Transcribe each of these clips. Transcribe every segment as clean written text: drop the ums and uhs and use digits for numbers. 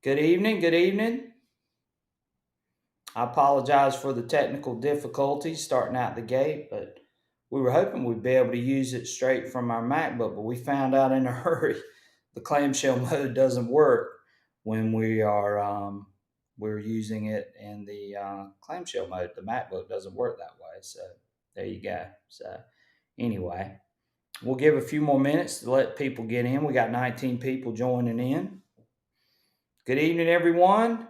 Good evening. Good evening. I apologize for the technical difficulties starting out the gate, but we were hoping we'd be able to use it straight from our MacBook, but we found out in a hurry the clamshell mode doesn't work when we're using it in the clamshell mode. The MacBook doesn't work that way, so there you go. So anyway, we'll give a few more minutes to let people get in. We got 19 people joining in. Good evening, everyone.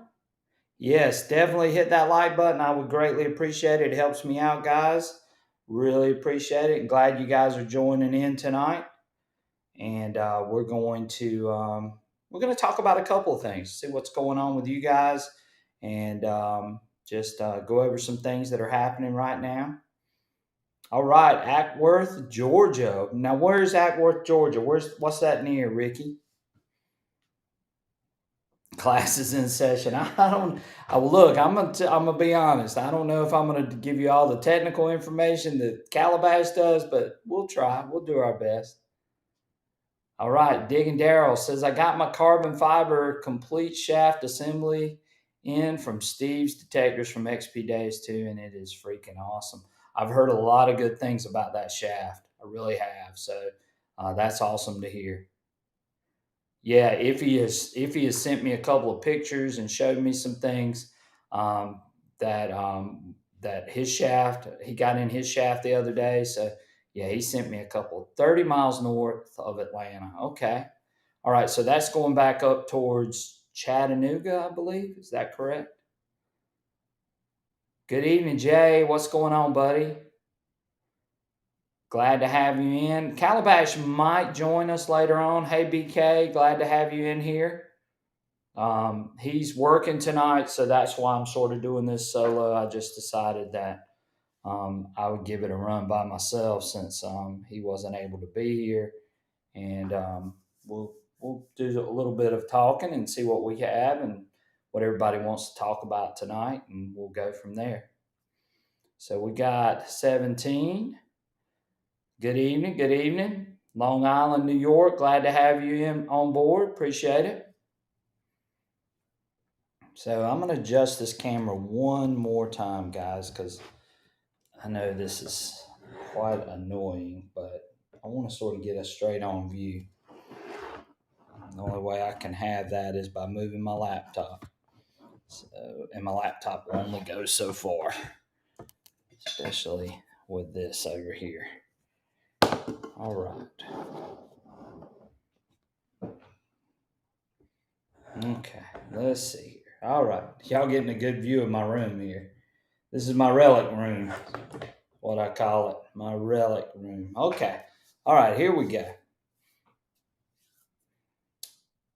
Yes, definitely hit that like button. I would greatly appreciate it. It helps me out, guys. Really appreciate it. Glad you guys are joining in tonight. And we're going to talk about a couple of things. See what's going on with you guys, and just go over some things that are happening right now. All right, Ackworth, Georgia. Now, where's Ackworth, Georgia? What's that near, Ricky? Classes in session. I don't. Look. I'm gonna be honest. I don't know if I'm gonna give you all the technical information that Calabash does, but we'll try. We'll do our best. All right. Digging Daryl says I got my carbon fiber complete shaft assembly in from Steve's Detectors from XP Days too, and it is freaking awesome. I've heard a lot of good things about that shaft. I really have. So that's awesome to hear. Yeah, if he has sent me a couple of pictures and showed me some things um, that his shaft he got in his shaft the other day. So yeah, he sent me a couple 30 miles north of Atlanta. Okay, all right. So that's going back up towards Chattanooga, I believe. Is that correct? Good evening, Jay. What's going on, buddy? Glad to have you in. Calabash might join us later on. Hey, BK, glad to have you in here. He's working tonight, so that's why I'm sort of doing this solo. I just decided that I would give it a run by myself since he wasn't able to be here, and we'll do a little bit of talking and see what we have and what everybody wants to talk about tonight, and we'll go from there. So we got 17. Good evening. Good evening. Long Island, New York. Glad to have you in on board. Appreciate it. So I'm going to adjust this camera one more time, guys, because I know this is quite annoying, but I want to sort of get a straight on view. The only way I can have that is by moving my laptop. So, and my laptop will only go so far, especially with this over here. All right. Okay, let's see here. All right. Y'all getting a good view of my room here. This is my relic room, what I call it, my relic room. Okay. All right, here we go.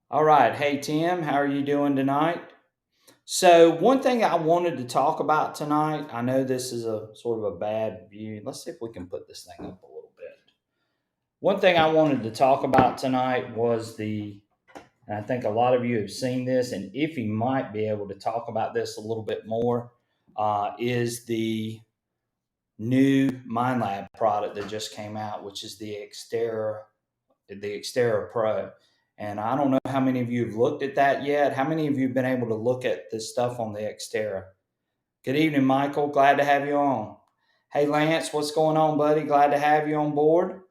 All right. Hey, Tim, how are you doing tonight? So, one thing I wanted to talk about tonight, I know this is a sort of a bad view. Let's see if we can put this thing up a little bit. One thing I wanted to talk about tonight was and I think a lot of you have seen this, and if you might be able to talk about this a little bit more, is the new MindLab product that just came out, which is the Xterra Pro. And I don't know how many of you have looked at that yet. How many of you have been able to look at this stuff on the Xterra? Good evening, Michael. Glad to have you on. Hey, Lance, what's going on, buddy? Glad to have you on board.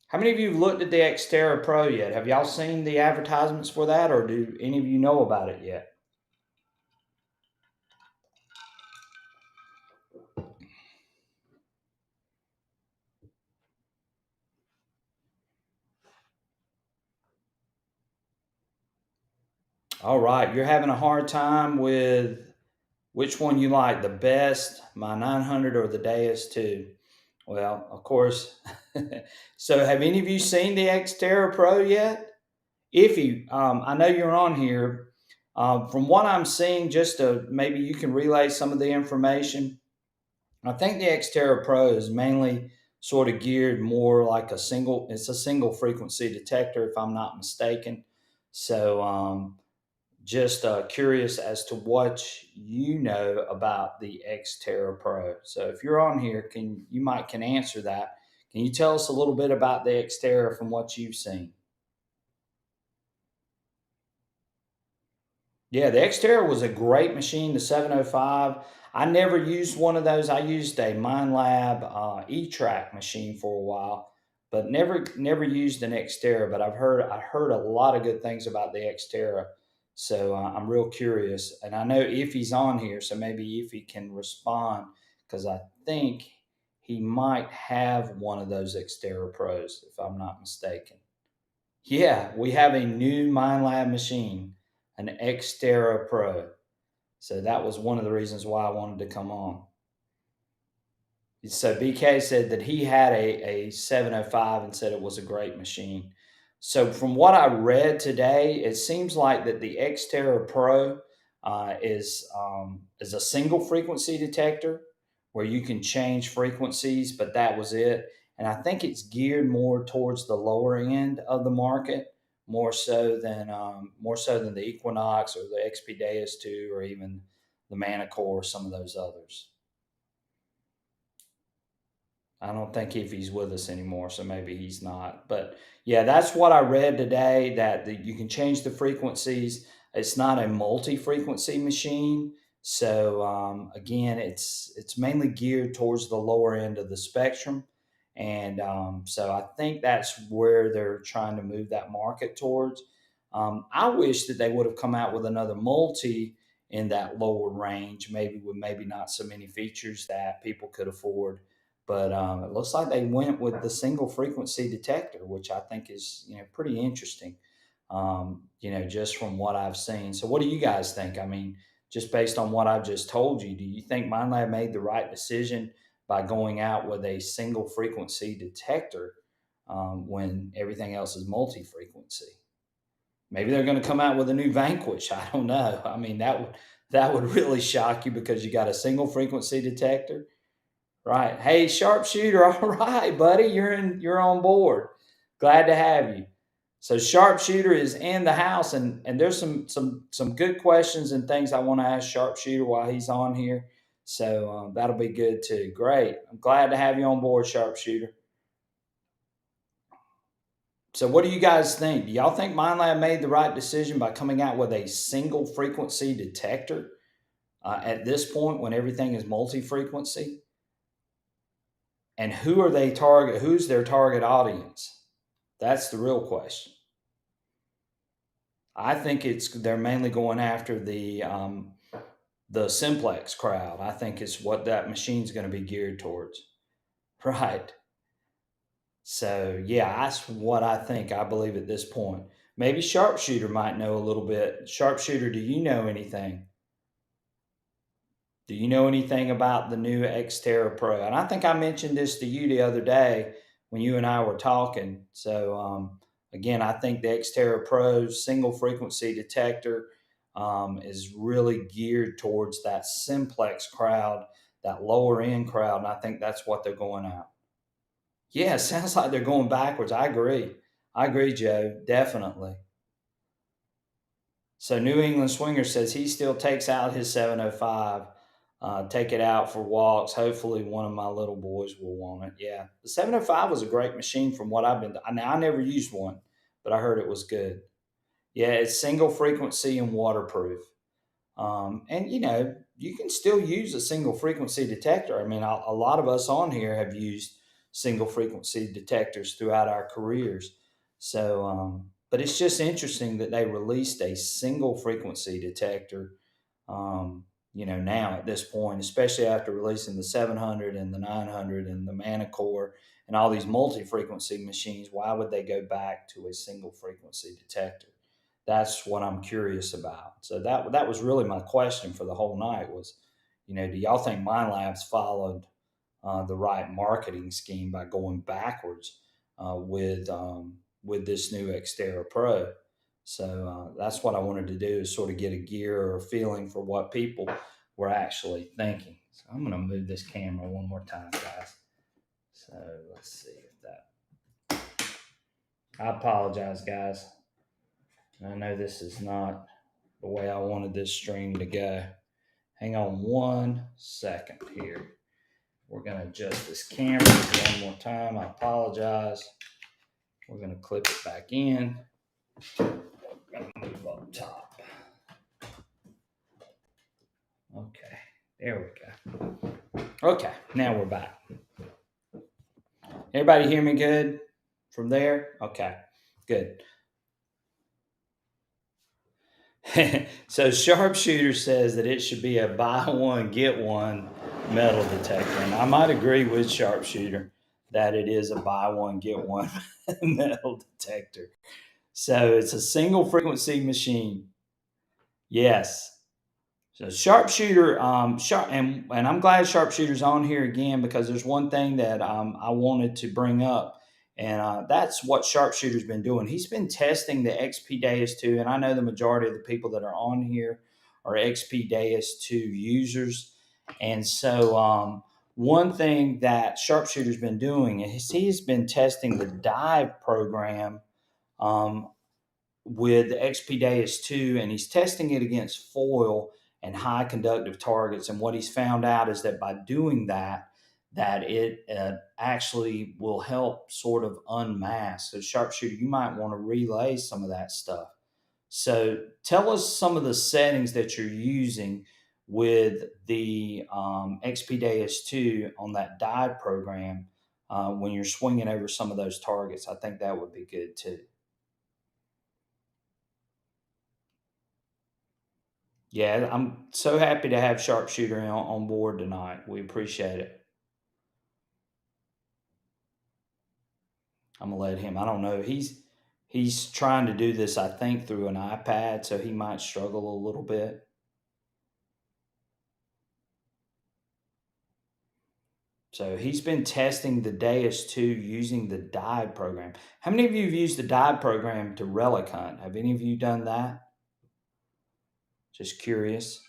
How many of you have looked at the Xterra Pro yet? Have y'all seen the advertisements for that, or do any of you know about it yet? All right, you're having a hard time with which one you like the best, my 900 or the Deus 2? Well, of course. So, have any of you seen the Xterra Pro yet? If you, I know you're on here. From what I'm seeing, just to maybe you can relay some of the information. I think the Xterra Pro is mainly sort of geared more like it's a single frequency detector, if I'm not mistaken. So, just curious as to what you know about the Xterra Pro. So if you're on here, you might can answer that. Can you tell us a little bit about the Xterra from what you've seen? Yeah, the Xterra was a great machine, the 705. I never used one of those. I used a MindLab E-Track machine for a while, but never used an Xterra. But I heard a lot of good things about the Xterra, so I'm real curious. And I know Ify's on here, so maybe Ify can respond because I think he might have one of those Xterra Pros, if I'm not mistaken. Yeah, we have a new MindLab machine, an Xterra Pro. So that was one of the reasons why I wanted to come on. So BK said that he had a 705 and said it was a great machine. So from what I read today, it seems like that the Xterra Pro is a single frequency detector where you can change frequencies, but that was it. And I think it's geared more towards the lower end of the market, more so than the Equinox or the XP 2 or even the Manicore or some of those others. I don't think if he's with us anymore, so maybe he's not. But yeah, that's what I read today that you can change the frequencies. It's not a multi-frequency machine, so again, it's mainly geared towards the lower end of the spectrum, and so I think that's where they're trying to move that market towards. I wish that they would have come out with another multi in that lower range, maybe with maybe not so many features that people could afford, but it looks like they went with the single frequency detector, which I think is pretty interesting. Just from what I've seen. So, what do you guys think? I mean, just based on what I've just told you, do you think MindLab made the right decision by going out with a single frequency detector when everything else is multi frequency? Maybe they're going to come out with a new Vanquish. I don't know. I mean, that would really shock you because you got a single frequency detector. Right. Hey, sharpshooter. All right, buddy. You're on board. Glad to have you. So sharpshooter is in the house, and there's some good questions and things I want to ask sharpshooter while he's on here. So that'll be good too. Great. I'm glad to have you on board, sharpshooter. So what do you guys think? Do y'all think MindLab made the right decision by coming out with a single frequency detector at this point when everything is multi-frequency? And who's their target audience? That's the real question. I think they're mainly going after the simplex crowd. I think it's what that machine's going to be geared towards. Right. So yeah, that's what I think. I believe at this point. Maybe sharpshooter might know a little bit. Sharpshooter, do you know anything? Do you know anything about the new Xterra Pro? And I think I mentioned this to you the other day when you and I were talking. So again, I think the Xterra Pro single frequency detector is really geared towards that simplex crowd, that lower end crowd, and I think that's what they're going at. Yeah, it sounds like they're going backwards. I agree. I agree, Joe. Definitely. So New England Swinger says he still takes out his 705, take it out for walks. Hopefully, one of my little boys will want it. Yeah, the 705 was a great machine from what I've been. Now I never used one, but I heard it was good. Yeah, it's single frequency and waterproof. And you can still use a single frequency detector. I mean, a lot of us on here have used single frequency detectors throughout our careers. So, but it's just interesting that they released a single frequency detector. Now at this point, especially after releasing the 700 and the 900 and the Manicore and all these multi-frequency machines, why would they go back to a single frequency detector? That's what I'm curious about. So that was really my question for the whole night was, do y'all think MindLabs followed the right marketing scheme by going backwards with this new Xterra Pro? So that's what I wanted to do is sort of get a gear or a feeling for what people were actually thinking. So I'm going to move this camera one more time, guys. So let's see if that. I apologize, guys. I know this is not the way I wanted this stream to go. Hang on 1 second here. We're going to adjust this camera one more time. I apologize. We're going to clip it back in. We're going to move up top. Okay, there we go. Okay, now we're back. Everybody hear me good from there? Okay, good. So sharpshooter says that it should be a buy one get one metal detector, and I might agree with sharpshooter that it is a buy one get one metal detector. So it's a single frequency machine. Yes. So sharpshooter, and I'm glad sharpshooter's on here again because there's one thing that I wanted to bring up, and that's what sharpshooter's been doing. He's been testing the XP Deus 2, and I know the majority of the people that are on here are XP Deus 2 users, and so one thing that sharpshooter's been doing is he's been testing the dive program um, with the XP 2, and he's testing it against foil and high conductive targets. And what he's found out is that by doing that, that it actually will help sort of unmask. So, sharpshooter, you might want to relay some of that stuff. So, tell us some of the settings that you're using with the XP 2 on that dive program when you're swinging over some of those targets. I think that would be good too. Yeah, I'm so happy to have Sharpshooter on board tonight. We appreciate it. I'm gonna let him. I don't know. He's trying to do this, I think, through an iPad, so he might struggle a little bit. So he's been testing the Deus 2 using the Dive program. How many of you have used the Dive program to relic hunt? Have any of you done that? Just curious.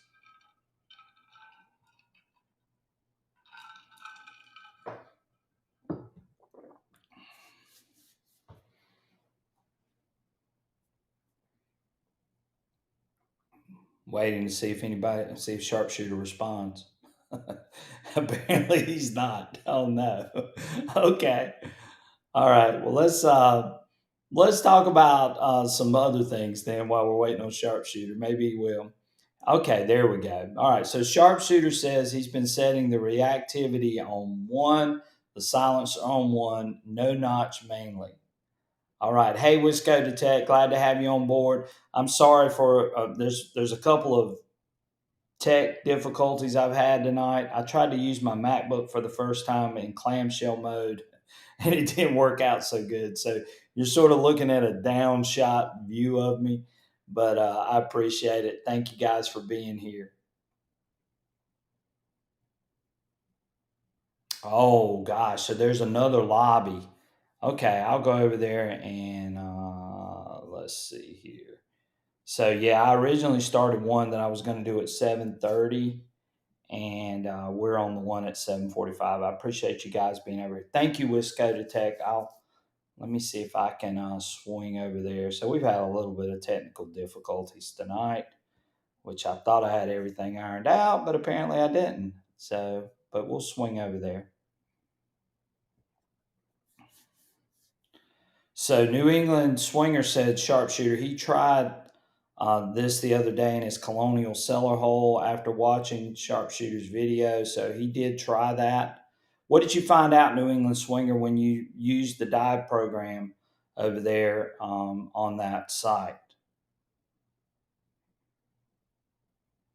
Waiting to see if Sharpshooter responds. Apparently he's not. Oh no. Okay. All right. Well, let's talk about some other things then while we're waiting on Sharpshooter. Maybe he will. Okay, there we go. All right. So Sharpshooter says he's been setting the reactivity on one, the silencer on one, no notch mainly. All right. Hey, Wisco Detect, glad to have you on board. I'm sorry for there's a couple of tech difficulties I've had tonight. I tried to use my MacBook for the first time in clamshell mode, and it didn't work out so good. So you're sort of looking at a downshot view of me, but I appreciate it. Thank you guys for being here. Oh gosh, so there's another lobby. Okay, I'll go over there and let's see here. So yeah, I originally started one that I was going to do at 7:30, and we're on the one at 7:45. I appreciate you guys being over here. Thank you, Wisco Tech. I'll Let me see if I can swing over there. So we've had a little bit of technical difficulties tonight, which I thought I had everything ironed out, but apparently I didn't. So, but we'll swing over there. So New England Swinger said sharpshooter. He tried this the other day in his colonial cellar hole after watching sharpshooter's video. So he did try that. What did you find out, New England Swinger, when you used the dive program over there on that site?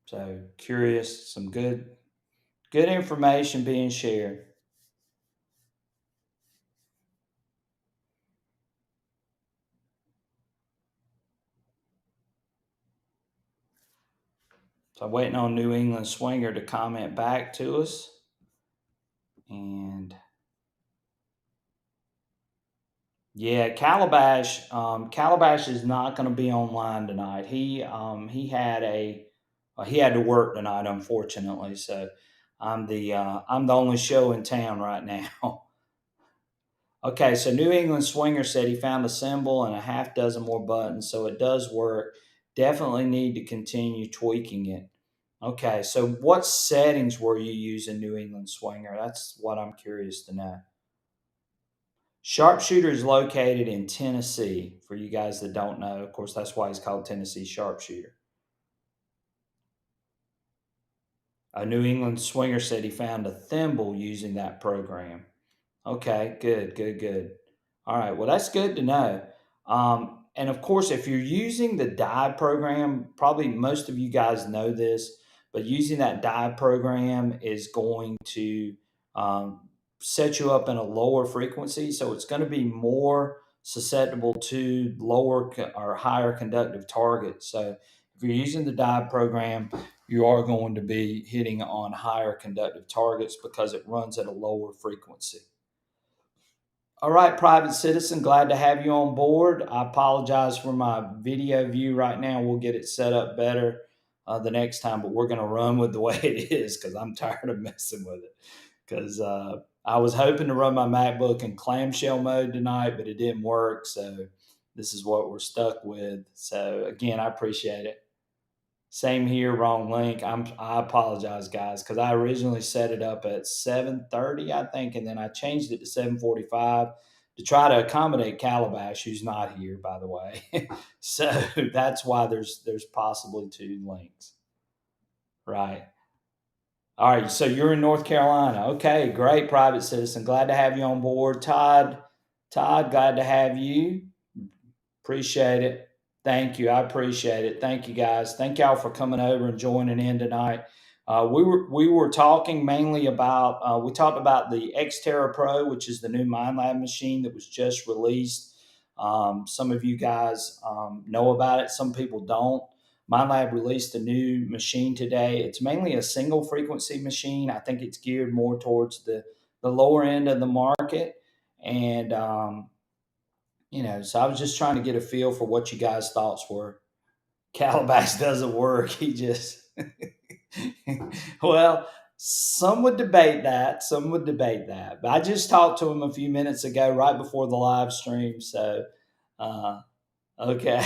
So curious, some good information being shared. So I'm waiting on New England Swinger to comment back to us. And yeah, Calabash is not going to be online tonight. He had to work tonight, unfortunately. So I'm the only show in town right now. Okay, so New England Swinger said he found a symbol and a half dozen more buttons, so it does work. Definitely need to continue tweaking it. Okay, so what settings were you using, New England Swinger? That's what I'm curious to know. Sharpshooter is located in Tennessee, for you guys that don't know. Of course, that's why he's called Tennessee Sharpshooter. A New England swinger said he found a thimble using that program. Okay, good, good, good. All right, well, that's good to know. And of course, if you're using the dive program, probably most of you guys know this, but using that dive program is going to um, set you up in a lower frequency. So it's going to be more susceptible to or higher conductive targets. So if you're using the dive program, you are going to be hitting on higher conductive targets because it runs at a lower frequency. All right, private citizen, glad to have you on board. I apologize for my video view right now. We'll get it set up better the next time, but we're going to run with the way it is because I'm tired of messing with it. Because I was hoping to run my MacBook in clamshell mode tonight, but it didn't work. So this is what we're stuck with. So again, I appreciate it. Same here, wrong link. I apologize, guys, because I originally set it up at 7:30, I think, and then I changed it to 7:45 to try to accommodate Calabash, who's not here, by the way. So that's why there's possibly two links. Right. All right. So you're in North Carolina. Okay, great, private citizen. Glad to have you on board. Todd, glad to have you. Appreciate it. Thank you. I appreciate it. Thank you, guys. Thank y'all for coming over and joining in tonight. We were talking mainly about we talked about the Xterra Pro, which is the new MindLab machine that was just released. Some of you guys know about it. Some people don't. MindLab released a new machine today. It's mainly a single frequency machine. I think it's geared more towards the lower end of the market, and so I was just trying to get a feel for what you guys' thoughts were. Calabash doesn't work. He just, well, some would debate that. Some would debate that. But I just talked to him a few minutes ago, right before the live stream. So, uh, okay.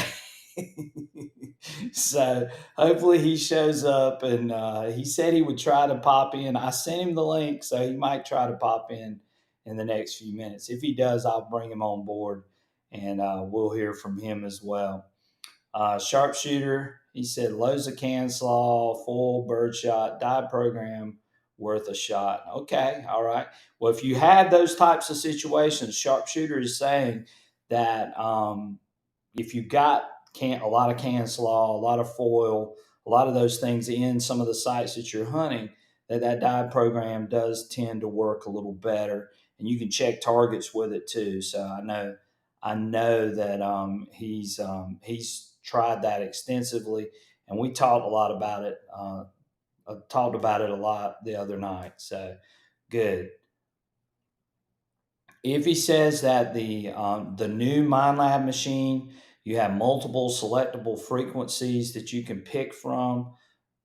So hopefully he shows up, and he said he would try to pop in. I sent him the link, so he might try to pop in the next few minutes. If he does, I'll bring him on board, and we'll hear from him as well. Sharpshooter, he said Loza Canslaw, full birdshot, dive program worth a shot. Okay, all right. Well, if you have those types of situations, Sharpshooter is saying that if you've got a lot of can slaw, a lot of foil, a lot of those things in some of the sites that you're hunting, that dive program does tend to work a little better, and you can check targets with it too. So I know that he's tried that extensively, and we talked a lot about it. Talked about it a lot the other night. So good. If he says that the new MindLab machine, you have multiple selectable frequencies that you can pick from.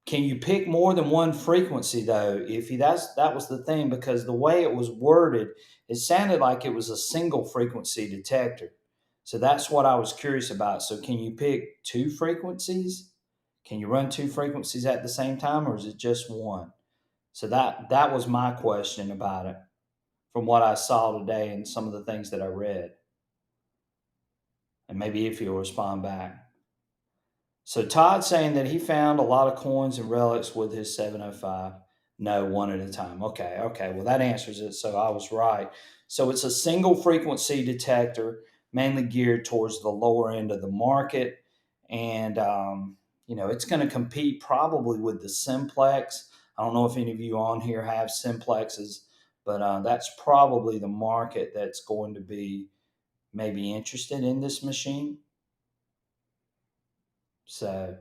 Can you pick more than one frequency though? If that was the thing, because the way it was worded, it sounded like it was a single frequency detector. So that's what I was curious about. So can you pick two frequencies? Can you run two frequencies at the same time, or is it just one? So that was my question about it from what I saw today and some of the things that I read. And maybe if you'll respond back. So Todd's saying that he found a lot of coins and relics with his 705. No, one at a time. Okay, okay. Well, that answers it. So I was right. So it's a single frequency detector, mainly geared towards the lower end of the market. And, it's going to compete probably with the Simplex. I don't know if any of you on here have Simplexes, but that's probably the market that's going to be maybe interested in this machine. So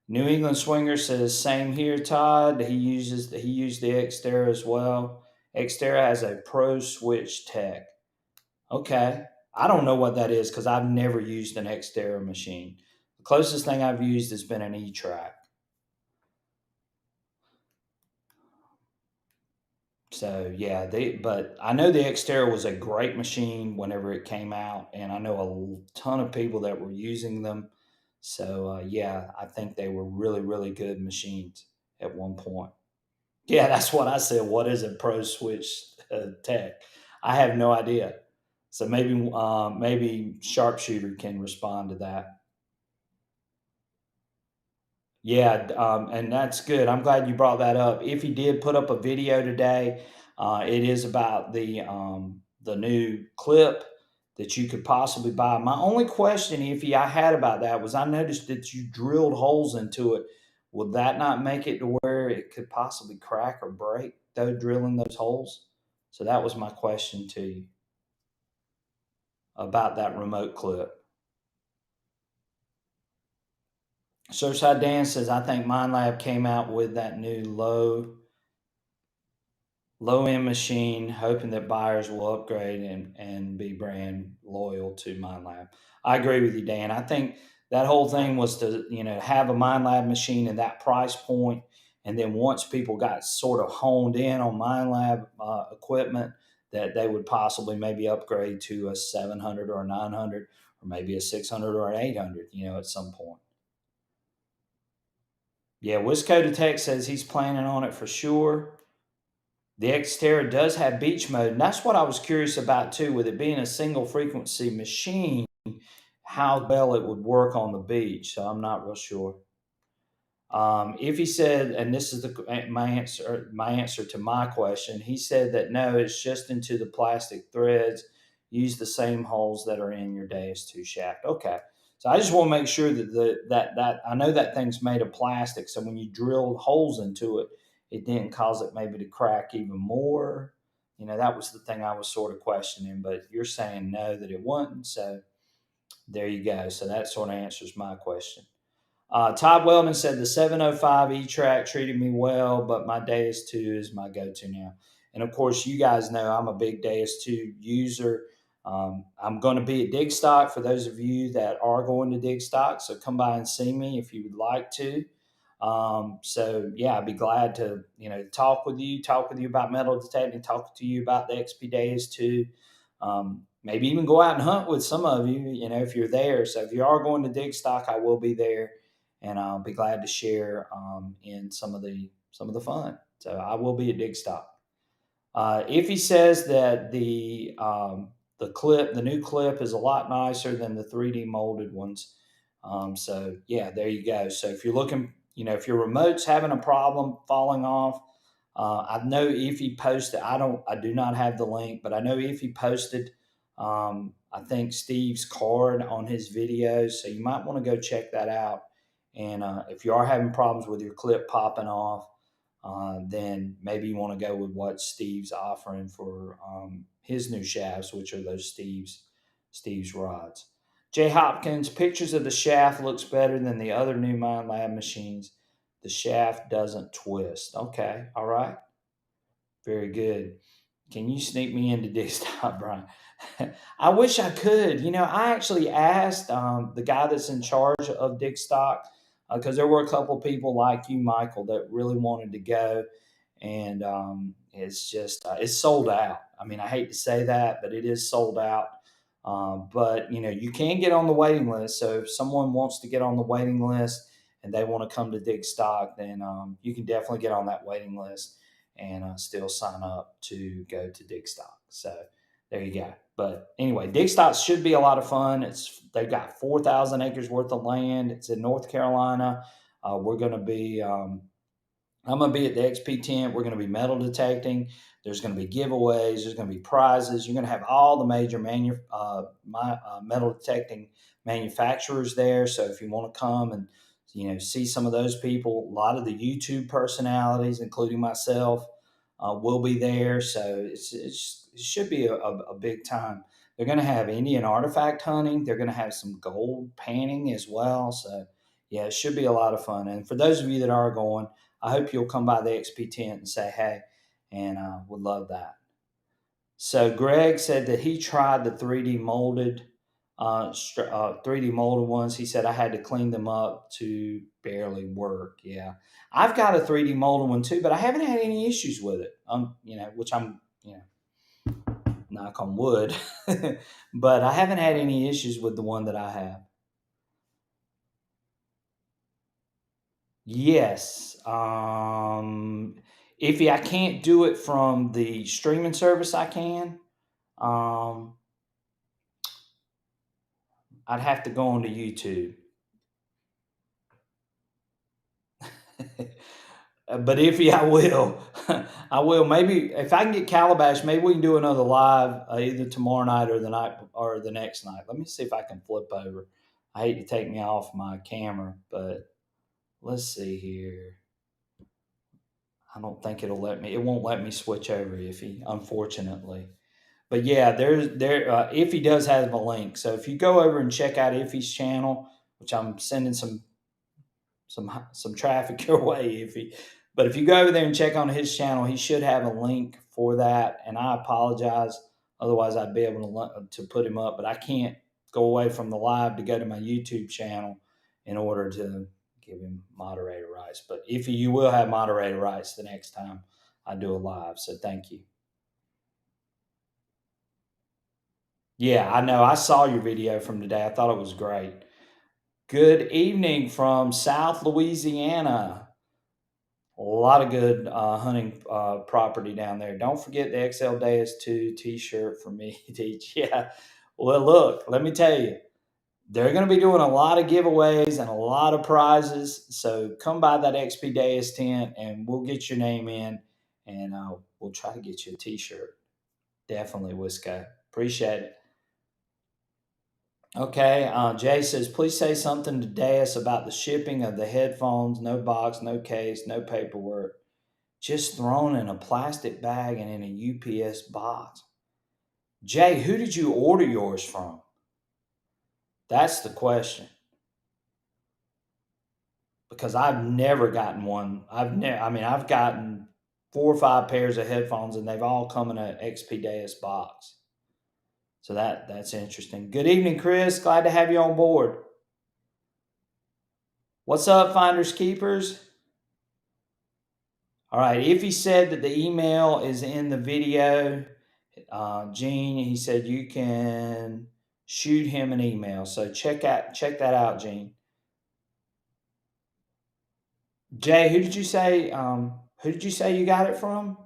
New England Swinger says same here, Todd. He used the Xterra as well. Xterra has a Pro Switch Tech. Okay. I don't know what that is because I've never used an Xterra machine. The closest thing I've used has been an E-Track. So yeah, but I know the Xterra was a great machine whenever it came out, and I know a ton of people that were using them. So yeah, I think they were really, really good machines at one point. Yeah, that's what I said. What is a Pro Switch Tech? I have no idea. So maybe Sharpshooter can respond to that. Yeah, and that's good. I'm glad you brought that up. If he did put up a video today, it is about the new clip that you could possibly buy. My only question, if I had about that, was I noticed that you drilled holes into it. Would that not make it to where it could possibly crack or break, though, drilling those holes? So that was my question to you about that remote clip. Surfside Dan says, I think MindLab came out with that new low end machine, hoping that buyers will upgrade and be brand loyal to MindLab. I agree with you, Dan. I think that whole thing was to have a MindLab machine in that price point, and then once people got sort of honed in on MindLab equipment, that they would possibly maybe upgrade to a 700 or a 900 or maybe a 600 or an 800. At some point. Yeah, Wisco Tech says he's planning on it for sure. The Xterra does have beach mode, and that's what I was curious about too. With it being a single frequency machine, how well it would work on the beach. So I'm not real sure. If he said, and this is my answer to my question, he said that no, it's just into the plastic threads. Use the same holes that are in your Deus 2 shaft. Okay, so I just want to make sure that that I know that thing's made of plastic, so when you drill holes into it, it didn't cause it maybe to crack even more. That was the thing I was sort of questioning, but you're saying no, that it wasn't. So there you go. So that sort of answers my question. Todd Weldon said the 705 E-Track treated me well, but my Deus 2 is my go-to now. And of course, you guys know I'm a big Deus 2 user. I'm going to be at Digstock for those of you that are going to Digstock. So come by and see me if you would like to. So yeah, I'd be glad to talk with you about metal detecting, talk to you about the XP Deus 2. Maybe even go out and hunt with some of you, if you're there. So if you are going to Digstock, I will be there, and I'll be glad to share in some of the fun. So I will be at Digstock. If he says that the new clip is a lot nicer than the 3D molded ones, so yeah, there you go. So if you're looking, if your remote's having a problem falling off, I know if he posted, I do not have the link, but I know if he posted, I think Steve's card on his videos, so you might want to go check that out. And if you are having problems with your clip popping off, then maybe you want to go with what Steve's offering for his new shafts, which are those Steve's rods. Jay Hopkins, pictures of the shaft looks better than the other new MindLab machines. The shaft doesn't twist. Okay, all right, very good. Can you sneak me into Digstock, Brian? I wish I could. I actually asked the guy that's in charge of Digstock because there were a couple people like you, Michael, that really wanted to go, and it's just it's sold out. I mean, I hate to say that, but it is sold out. But you can get on the waiting list. So if someone wants to get on the waiting list and they want to come to Digstock, then you can definitely get on that waiting list and still sign up to go to Digstock. So there you go. But anyway, Digstock should be a lot of fun. They've got 4,000 acres worth of land. It's in North Carolina. We're going to be I'm going to be at the XP tent. We're going to be metal detecting. There's going to be giveaways. There's going to be prizes. You're going to have all the major metal detecting manufacturers there. So if you want to come and see some of those people, a lot of the YouTube personalities, including myself, will be there. So it should be a big time. They're going to have Indian artifact hunting. They're going to have some gold panning as well. So yeah, it should be a lot of fun. And for those of you that are going, I hope you'll come by the XP tent and say hey, and would love that. So Greg said that he tried the 3D molded ones. He said I had to clean them up to barely work. Yeah, I've got a 3D molded one too, but I haven't had any issues with it. Which I'm knock on wood, but I haven't had any issues with the one that I have. Yes. If I can't do it from the streaming service, I can. Um, I'd have to go onto YouTube. But Iffy, I will. I will. Maybe if I can get Calabash, maybe we can do another live either tomorrow night or the night or the next night. Let me see if I can flip over. I hate to take me off my camera, but let's see here. I don't think it'll let me. It won't let me switch over, Iffy, unfortunately. But yeah, Iffy does have a link. So if you go over and check out Iffy's channel, which I'm sending some traffic your way, Iffy. But if you go over there and check on his channel, he should have a link for that. And I apologize. Otherwise, I'd be able to put him up. But I can't go away from the live to go to my YouTube channel in order to give him moderator rights. But if you will have moderator rights the next time I do a live. So thank you. Yeah, I know. I saw your video from today. I thought it was great. Good evening from South Louisiana. A lot of good hunting property down there. Don't forget the XL Deus 2 t-shirt for me, Teach. Yeah. Well, look, let me tell you, they're going to be doing a lot of giveaways and a lot of prizes. So come by that XP Deus tent and we'll get your name in and we'll try to get you a t-shirt. Definitely, Wisco. Appreciate it. Okay, Jay says, please say something to Deus about the shipping of the headphones. No box, no case, no paperwork. Just thrown in a plastic bag and in a UPS box. Jay, who did you order yours from? That's the question. Because I've never gotten one. I've gotten 4 or 5 pairs of headphones and they've all come in an XP Deus box. So that's interesting. Good evening, Chris. Glad to have you on board. What's up, Finders Keepers? All right. If he said that the email is in the video, Gene, he said you can shoot him an email. So check that out, Gene. Jay, who did you say? Who did you say you got it from?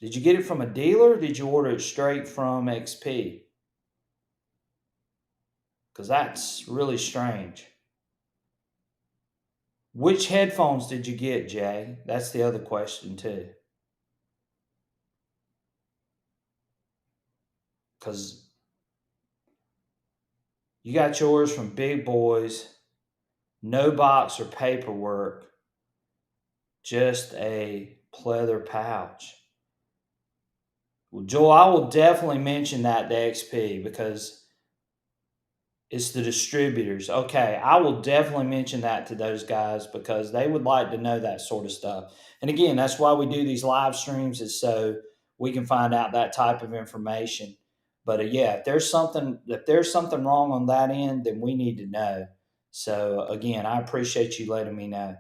Did you get it from a dealer? Or did you order it straight from XP? Because that's really strange. Which headphones did you get, Jay? That's the other question too. Because you got yours from Big Boys, no box or paperwork, just a pleather pouch. Well, Joel, I will definitely mention that to XP because it's the distributors. Okay, I will definitely mention that to those guys because they would like to know that sort of stuff. And again, that's why we do these live streams is so we can find out that type of information. But yeah, if there's something wrong on that end, then we need to know. So again, I appreciate you letting me know.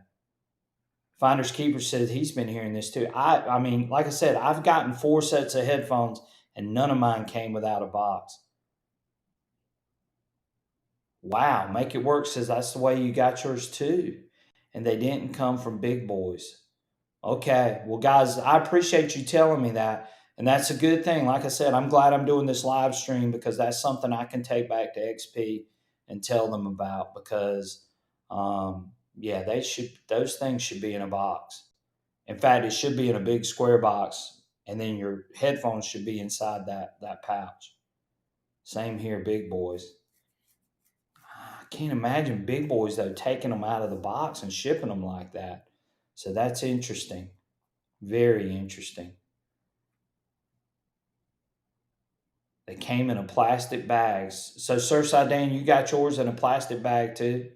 Finders Keeper says he's been hearing this too. I mean, like I said, I've gotten 4 sets of headphones and none of mine came without a box. Wow, Make It Work says that's the way you got yours too. And they didn't come from Big Boys. Okay, well, guys, I appreciate you telling me that. And that's a good thing. Like I said, I'm glad I'm doing this live stream because that's something I can take back to XP and tell them about because, yeah, those things should be in a box. In fact, it should be in a big square box, and then your headphones should be inside that pouch. Same here, Big Boys. I can't imagine Big Boys though taking them out of the box and shipping them like that. So that's interesting. Very interesting. They came in a plastic bags. So Surfside Dan, you got yours in a plastic bag too?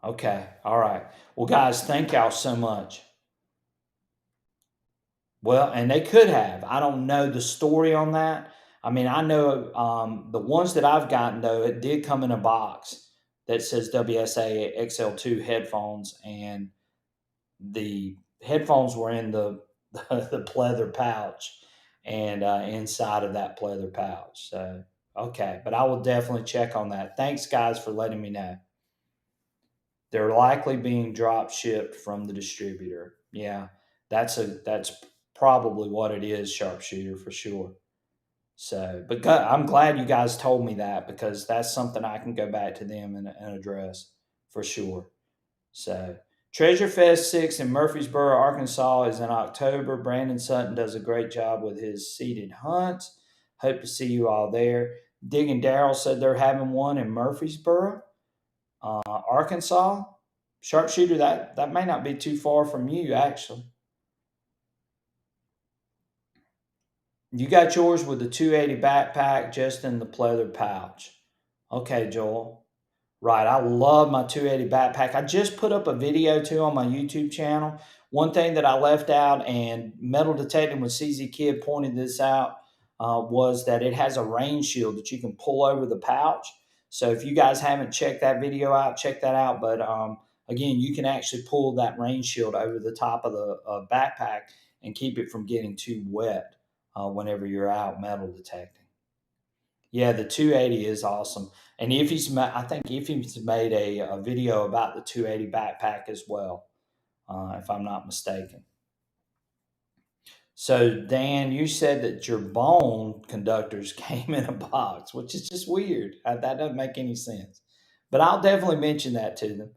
Okay. All right. Well, guys, thank y'all so much. Well, and they could have. I don't know the story on that. I mean, I know the ones that I've gotten though, it did come in a box that says WSA XL2 headphones, and the headphones were in the pleather pouch and inside of that pleather pouch. So okay, but I will definitely check on that. Thanks, guys, for letting me know. They're likely being drop shipped from the distributor. Yeah, that's probably what it is, Sharpshooter, for sure. So, but I'm glad you guys told me that because that's something I can go back to them and address for sure. So, Treasure Fest 6 in Murfreesboro, Arkansas is in October. Brandon Sutton does a great job with his seated hunts. Hope to see you all there. Digging Daryl said they're having one in Murfreesboro, Arkansas. Sharpshooter, that may not be too far from you, actually. You got yours with the 280 backpack just in the pleather pouch. Okay, Joel. Right. I love my 280 backpack. I just put up a video too on my YouTube channel. One thing that I left out, and Metal Detecting with CZ Kid pointed this out, was that it has a rain shield that you can pull over the pouch. So if you guys haven't checked that video out, check that out. But again, you can actually pull that rain shield over the top of the backpack and keep it from getting too wet whenever you're out metal detecting. Yeah, the 280 is awesome. And I think Ify's made a video about the 280 backpack as well, if I'm not mistaken. So, Dan, you said that your bone conductors came in a box, which is just weird. That doesn't make any sense. But I'll definitely mention that to them.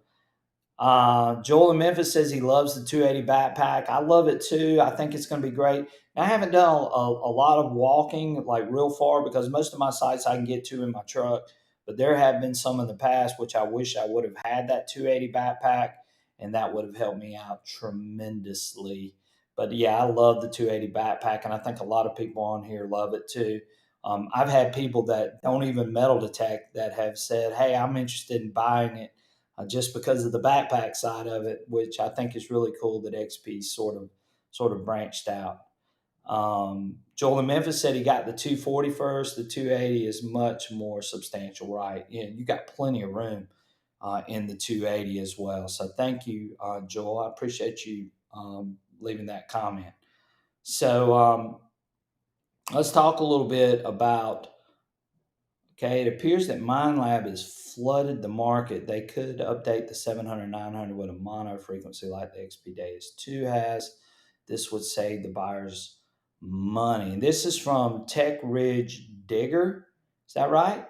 Joel in Memphis says he loves the 280 backpack. I love it too. I think it's going to be great. Now, I haven't done a lot of walking like real far because most of my sites I can get to in my truck, but there have been some in the past which I wish I would have had that 280 backpack, and that would have helped me out tremendously. But yeah, I love the 280 backpack, and I think a lot of people on here love it too. I've had people that don't even metal detect that have said, "Hey, I'm interested in buying it." Just because of the backpack side of it, which I think is really cool that XP sort of branched out. Joel in Memphis said he got the 240 first. The 280 is much more substantial, right? Yeah, you got plenty of room in the 280 as well. So thank you, Joel. I appreciate you leaving that comment. So let's talk a little bit about. Okay, it appears that MindLab has flooded the market. They could update the 700, 900 with a mono frequency like the XP Deus 2 has. This would save the buyers money. This is from Tech Ridge Digger. Is that right?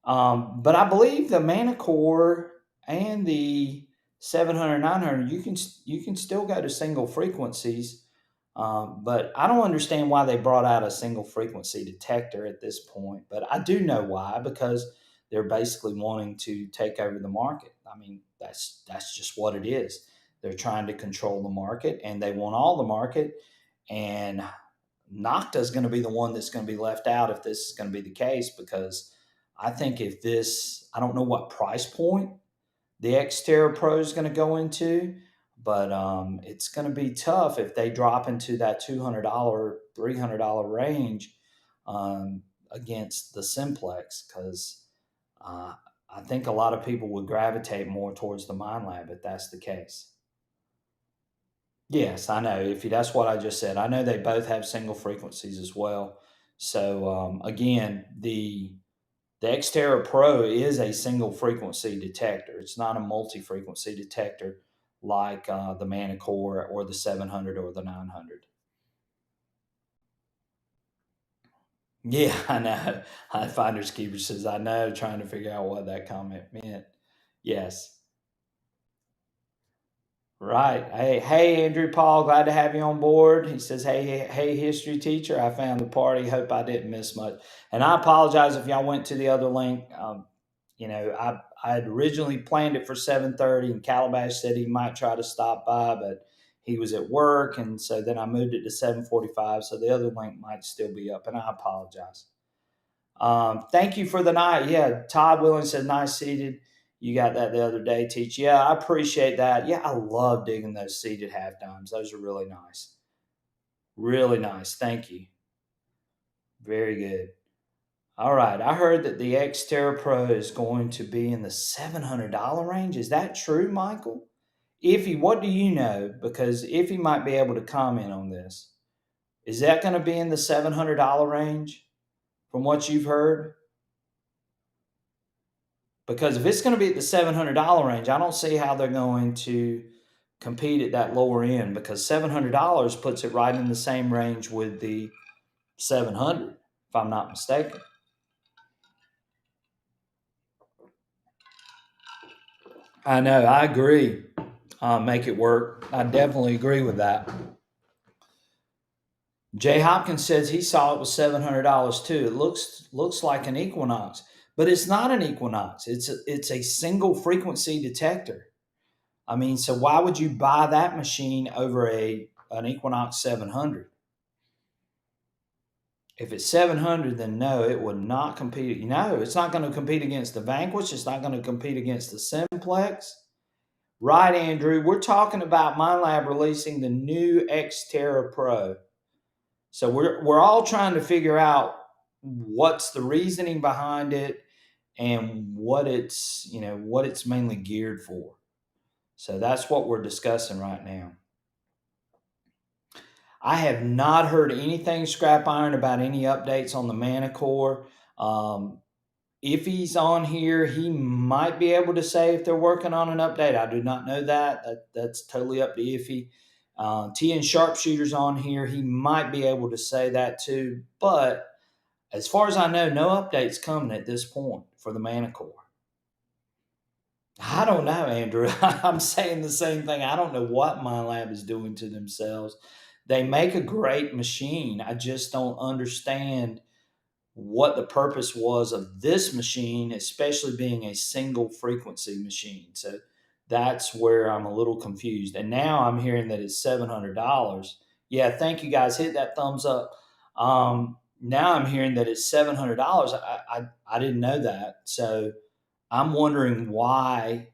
But I believe the Manicore and the 700, 900, you can still go to single frequencies. But I don't understand why they brought out a single frequency detector at this point. But I do know why, because they're basically wanting to take over the market. I mean, that's just what it is. They're trying to control the market, and they want all the market. And Nocta is going to be the one that's going to be left out if this is going to be the case, because I think if this, I don't know what price point the Xterra Pro is going to go into, but it's going to be tough if they drop into that $200, $300 range against the Simplex, because I think a lot of people would gravitate more towards the MindLab if that's the case. Yes, I know. If that's what I just said, I know they both have single frequencies as well. So again, the Xterra Pro is a single frequency detector. It's not a multi frequency detector like the Manicore or the 700 or the 900. Yeah, I know. Finders Keeper says, I know, trying to figure out what that comment meant. Yes. Right. Hey, Andrew Paul, glad to have you on board. He says, hey, history teacher, I found the party. Hope I didn't miss much. And I apologize if y'all went to the other link. I had originally planned it for 7:30, and Calabash said he might try to stop by, but he was at work, and so then I moved it to 7:45. So the other link might still be up, and I apologize. Thank you for the night. Yeah, Todd Williams said nice seated. You got that the other day, Teach. Yeah, I appreciate that. Yeah, I love digging those seated half dimes. Those are really nice. Really nice. Thank you. Very good. All right. I heard that the Xterra Pro is going to be in the $700 range. Is that true, Michael? Ify, what do you know? Because Ify might be able to comment on this. Is that going to be in the $700 range from what you've heard? Because if it's going to be at the $700 range, I don't see how they're going to compete at that lower end, because $700 puts it right in the same range with the 700, if I'm not mistaken. I know. I agree. Make it work. I definitely agree with that. Jay Hopkins says he saw it was $700 too. It looks like an Equinox, but it's not an Equinox. It's a single frequency detector. I mean, so why would you buy that machine over an Equinox 700? If it's 700, then no, it would not compete. No, it's not going to compete against the Vanquish. It's not going to compete against the Simplex. Right, Andrew. We're talking about MindLab releasing the new Xterra Pro. So we're all trying to figure out what's the reasoning behind it and what it's mainly geared for. So that's what we're discussing right now. I have not heard anything, Scrap Iron, about any updates on the Manicore. If he's on here, he might be able to say if they're working on an update. I do not know that. That's totally up to Iffy. TN Sharpshooter's on here. He might be able to say that too. But as far as I know, no updates coming at this point for the Manicore. I don't know, Andrew. I'm saying the same thing. I don't know what MindLab is doing to themselves. They make a great machine. I just don't understand what the purpose was of this machine, especially being a single frequency machine. So that's where I'm a little confused. And now I'm hearing that it's $700. Yeah, thank you guys. Hit that thumbs up. Now I'm hearing that it's $700. I didn't know that. So I'm wondering why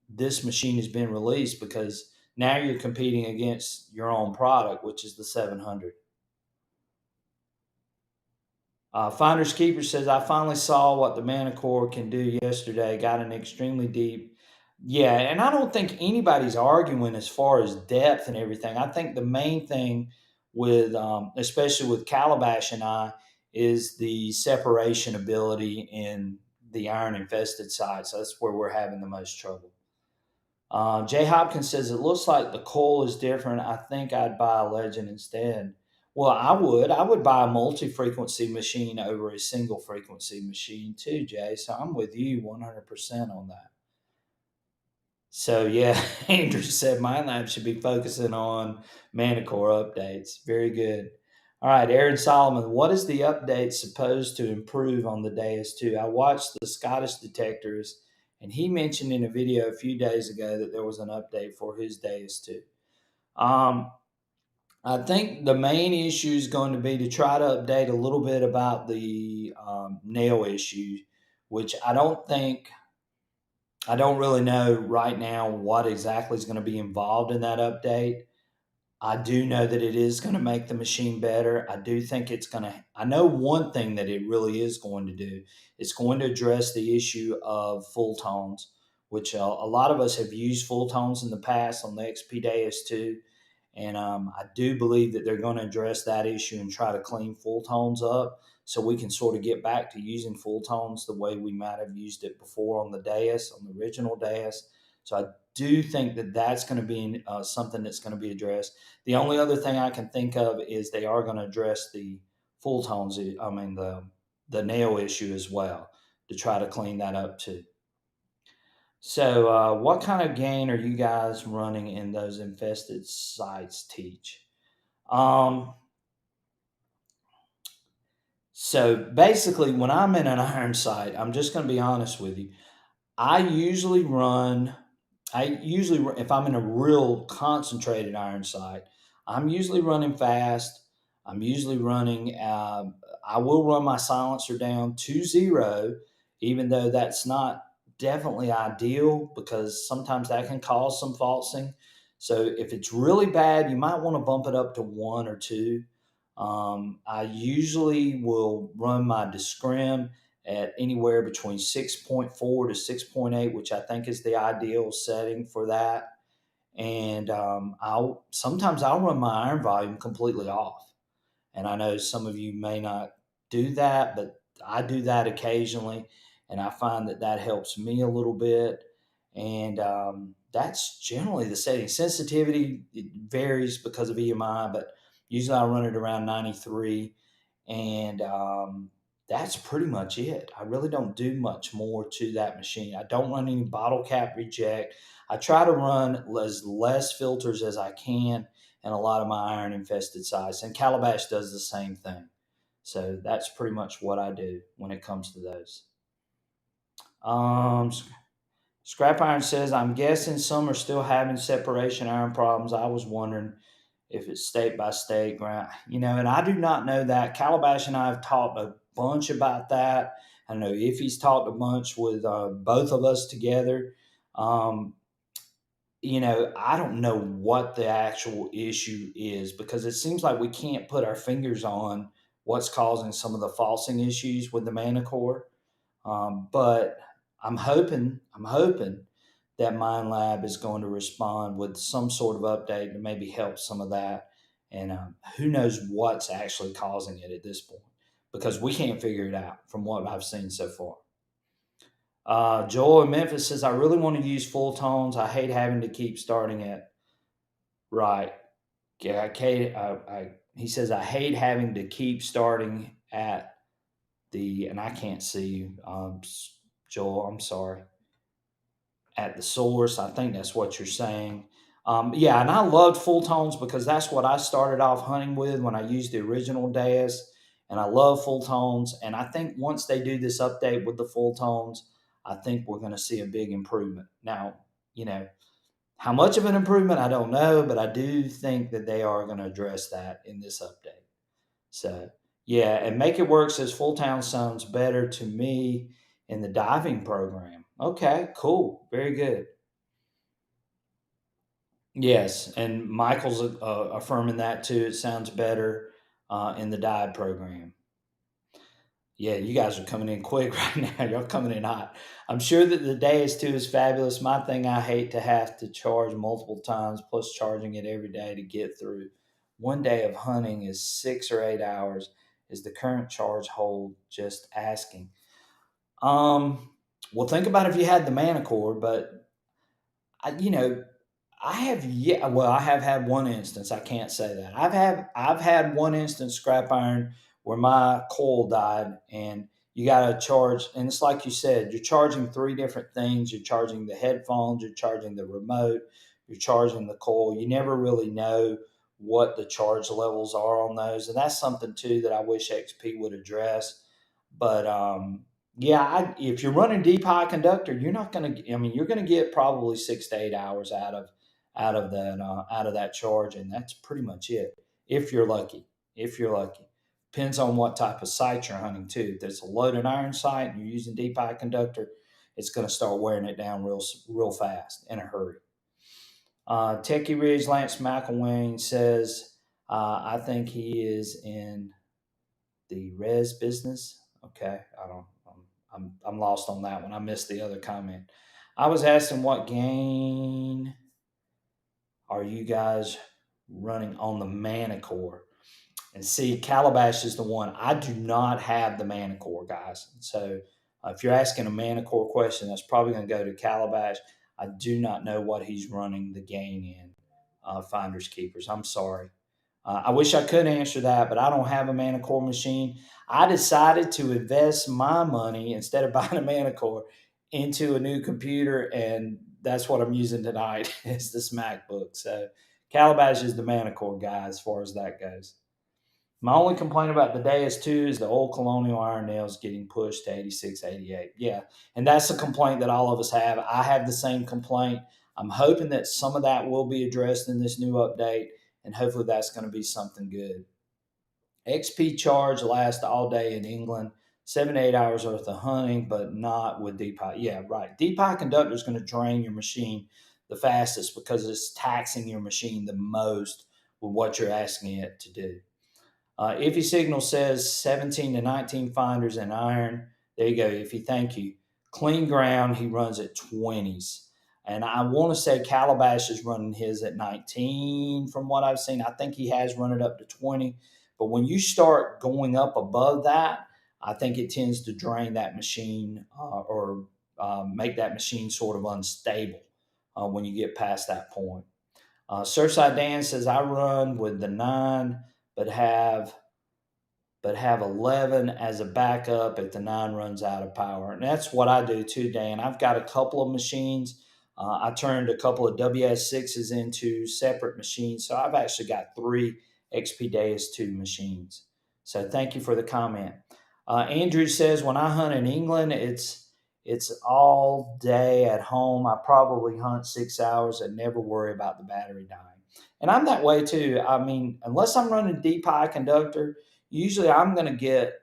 this machine has been released, because now you're competing against your own product, which is the 700. Finders Keeper says, I finally saw what the Manicore can do yesterday. Got an extremely deep. Yeah, and I don't think anybody's arguing as far as depth and everything. I think the main thing with, especially with Calabash and I, is the separation ability in the iron infested sites. That's where we're having the most trouble. Jay Hopkins says, it looks like the coil is different. I think I'd buy a Legend instead. Well, I would. I would buy a multi-frequency machine over a single frequency machine too, Jay. So I'm with you 100% on that. So yeah, Andrew said MindLab should be focusing on Manicore updates. Very good. All right, Aaron Solomon, what is the update supposed to improve on the Deus 2? I watched the Scottish Detectors, and he mentioned in a video a few days ago that there was an update for his Deus 2. I think the main issue is going to be to try to update a little bit about the nail issue, which I don't really know right now what exactly is going to be involved in that update. I do know that it is going to make the machine better. I do think it's going to, I know one thing that it really is going to do. It's going to address the issue of full tones, which a lot of us have used full tones in the past on the XP Deus 2. And I do believe that they're going to address that issue and try to clean full tones up so we can sort of get back to using full tones the way we might have used it before on the Deus, on the original Deus. So I do think that that's going to be something that's going to be addressed. The only other thing I can think of is they are going to address the full tones, I mean, the nail issue as well, to try to clean that up too. So, what kind of gain are you guys running in those infested sites, Teach? Um, so basically, when I'm in an iron site, I'm just going to be honest with you. I usually run, if I'm in a real concentrated iron site, I'm usually running fast. I'm usually running, I will run my silencer down to zero, even though that's not definitely ideal because sometimes that can cause some falsing. So if it's really bad, you might want to bump it up to one or two. I usually will run my Discrim at anywhere between 6.4 to 6.8, which I think is the ideal setting for that. And I'll run my iron volume completely off. And I know some of you may not do that, but I do that occasionally, and I find that that helps me a little bit. And that's generally the setting. Sensitivity, it varies because of EMI, but usually I run it around 93. And that's pretty much it. I really don't do much more to that machine. I don't run any bottle cap reject. I try to run as less filters as I can in a lot of my iron infested sites. And Calabash does the same thing. So that's pretty much what I do when it comes to those. Um, Scrap Iron says, I'm guessing some are still having separation iron problems. I was wondering if it's state by state ground, and I do not know that. Calabash and I have talked a bunch about that. I know if he's talked a bunch with both of us together. Um, I don't know what the actual issue is because it seems like we can't put our fingers on what's causing some of the falsing issues with the Manicore. But I'm hoping that Mind Lab is going to respond with some sort of update to maybe help some of that. And who knows what's actually causing it at this point because we can't figure it out from what I've seen so far. Joel in Memphis says, I really want to use full tones. I hate having to keep starting at right. Yeah, he says, I hate having to keep starting at and I can't see you, Joel, I'm sorry, at the source. I think that's what you're saying. Yeah, and I loved full tones because that's what I started off hunting with when I used the original Deus, and I love full tones. And I think once they do this update with the full tones, I think we're going to see a big improvement. Now, you know, how much of an improvement, I don't know, but I do think that they are going to address that in this update. So, yeah, and Make It Work says Full Town sounds better to me in the diving program. Okay, cool. Very good. Yes, and Michael's affirming that too. It sounds better in the dive program. Yeah, you guys are coming in quick right now. Y'all coming in hot. I'm sure that the Deus 2 is fabulous. My thing, I hate to have to charge multiple times plus charging it every day to get through. One day of hunting is 6 or 8 hours. Is the current charge hold? Just asking. Um, well, think about if you had the Manicore, but you know, I have yeah. Well, I have had one instance. I can't say that. I've had one instance scrap iron where my coil died, and you got to charge. And it's like you said, you're charging three different things. You're charging the headphones. You're charging the remote. You're charging the coil. You never really know what the charge levels are on those, and that's something too that I wish XP would address. But yeah, if you're running deep high conductor, you're not going to. I mean, you're going to get probably 6 to 8 hours out of that charge, and that's pretty much it. If you're lucky, if you're lucky, depends on what type of site you're hunting too. If there's a loaded iron site and you're using deep high conductor, it's going to start wearing it down real fast in a hurry. Techie Ridge Lance McElwain says, I think he is in the res business. Okay, I don't. I'm lost on that one. I missed the other comment. I was asking what gain are you guys running on the Manicore? And see, Calabash is the one. I do not have the Manicore, guys. So if you're asking a Manicore question, that's probably going to go to Calabash. I do not know what he's running the gain in, Finders Keepers. I'm sorry. I wish I could answer that, but I don't have a Manicore machine. I decided to invest my money instead of buying a Manicore into a new computer, and that's what I'm using tonight is this MacBook. So Calabash is the Manicore guy as far as that goes. My only complaint about the Deus 2 is the old Colonial iron nails getting pushed to 86, 88. Yeah, and that's a complaint that all of us have. I have the same complaint. I'm hoping that some of that will be addressed in this new update, and hopefully that's going to be something good. XP charge lasts all day in England, 7 to 8 hours worth of hunting, but not with deep high. Yeah, right. Deep high conductor is going to drain your machine the fastest because it's taxing your machine the most with what you're asking it to do. Iffy Signal says 17 to 19 finders in iron. There you go, Iffy. Thank you. Clean ground, he runs at 20s. And I want to say Calabash is running his at 19 from what I've seen. I think he has run it up to 20. But when you start going up above that, I think it tends to drain that machine or make that machine sort of unstable when you get past that point. Surfside Dan says, I run with the 9 but have but have 11 as a backup if the 9 runs out of power. And that's what I do too, Dan. I've got a couple of machines. I turned a couple of WS6s into separate machines. So I've actually got 3 XP Deus 2 machines. So thank you for the comment. Andrew says, when I hunt in England, it's all day at home. I probably hunt 6 hours and never worry about the battery dying. And I'm that way too. I mean, unless I'm running deep high conductor, usually I'm going to get,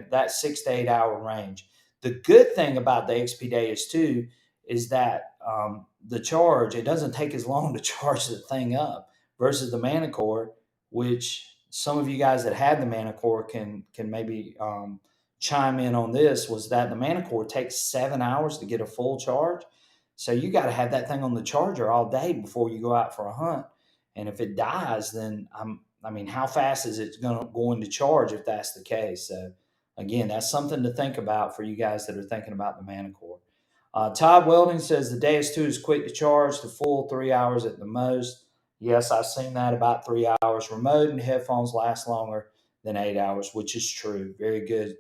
that 6 to 8 hour range. The good thing about the XP Deus 2 is that the charge, it doesn't take as long to charge the thing up versus the Manticore, which some of you guys that had the Manticore can maybe chime in on this, was that the Manticore takes 7 hours to get a full charge. So you got to have that thing on the charger all day before you go out for a hunt. And if it dies, then how fast is it going to charge if that's the case? So again, that's something to think about for you guys that are thinking about the Manticore. Todd Welding says the Deus 2 is quick to charge, the full 3 hours at the most. Yes, I've seen that, about 3 hours. Remote and headphones last longer than 8 hours, which is true. Very good.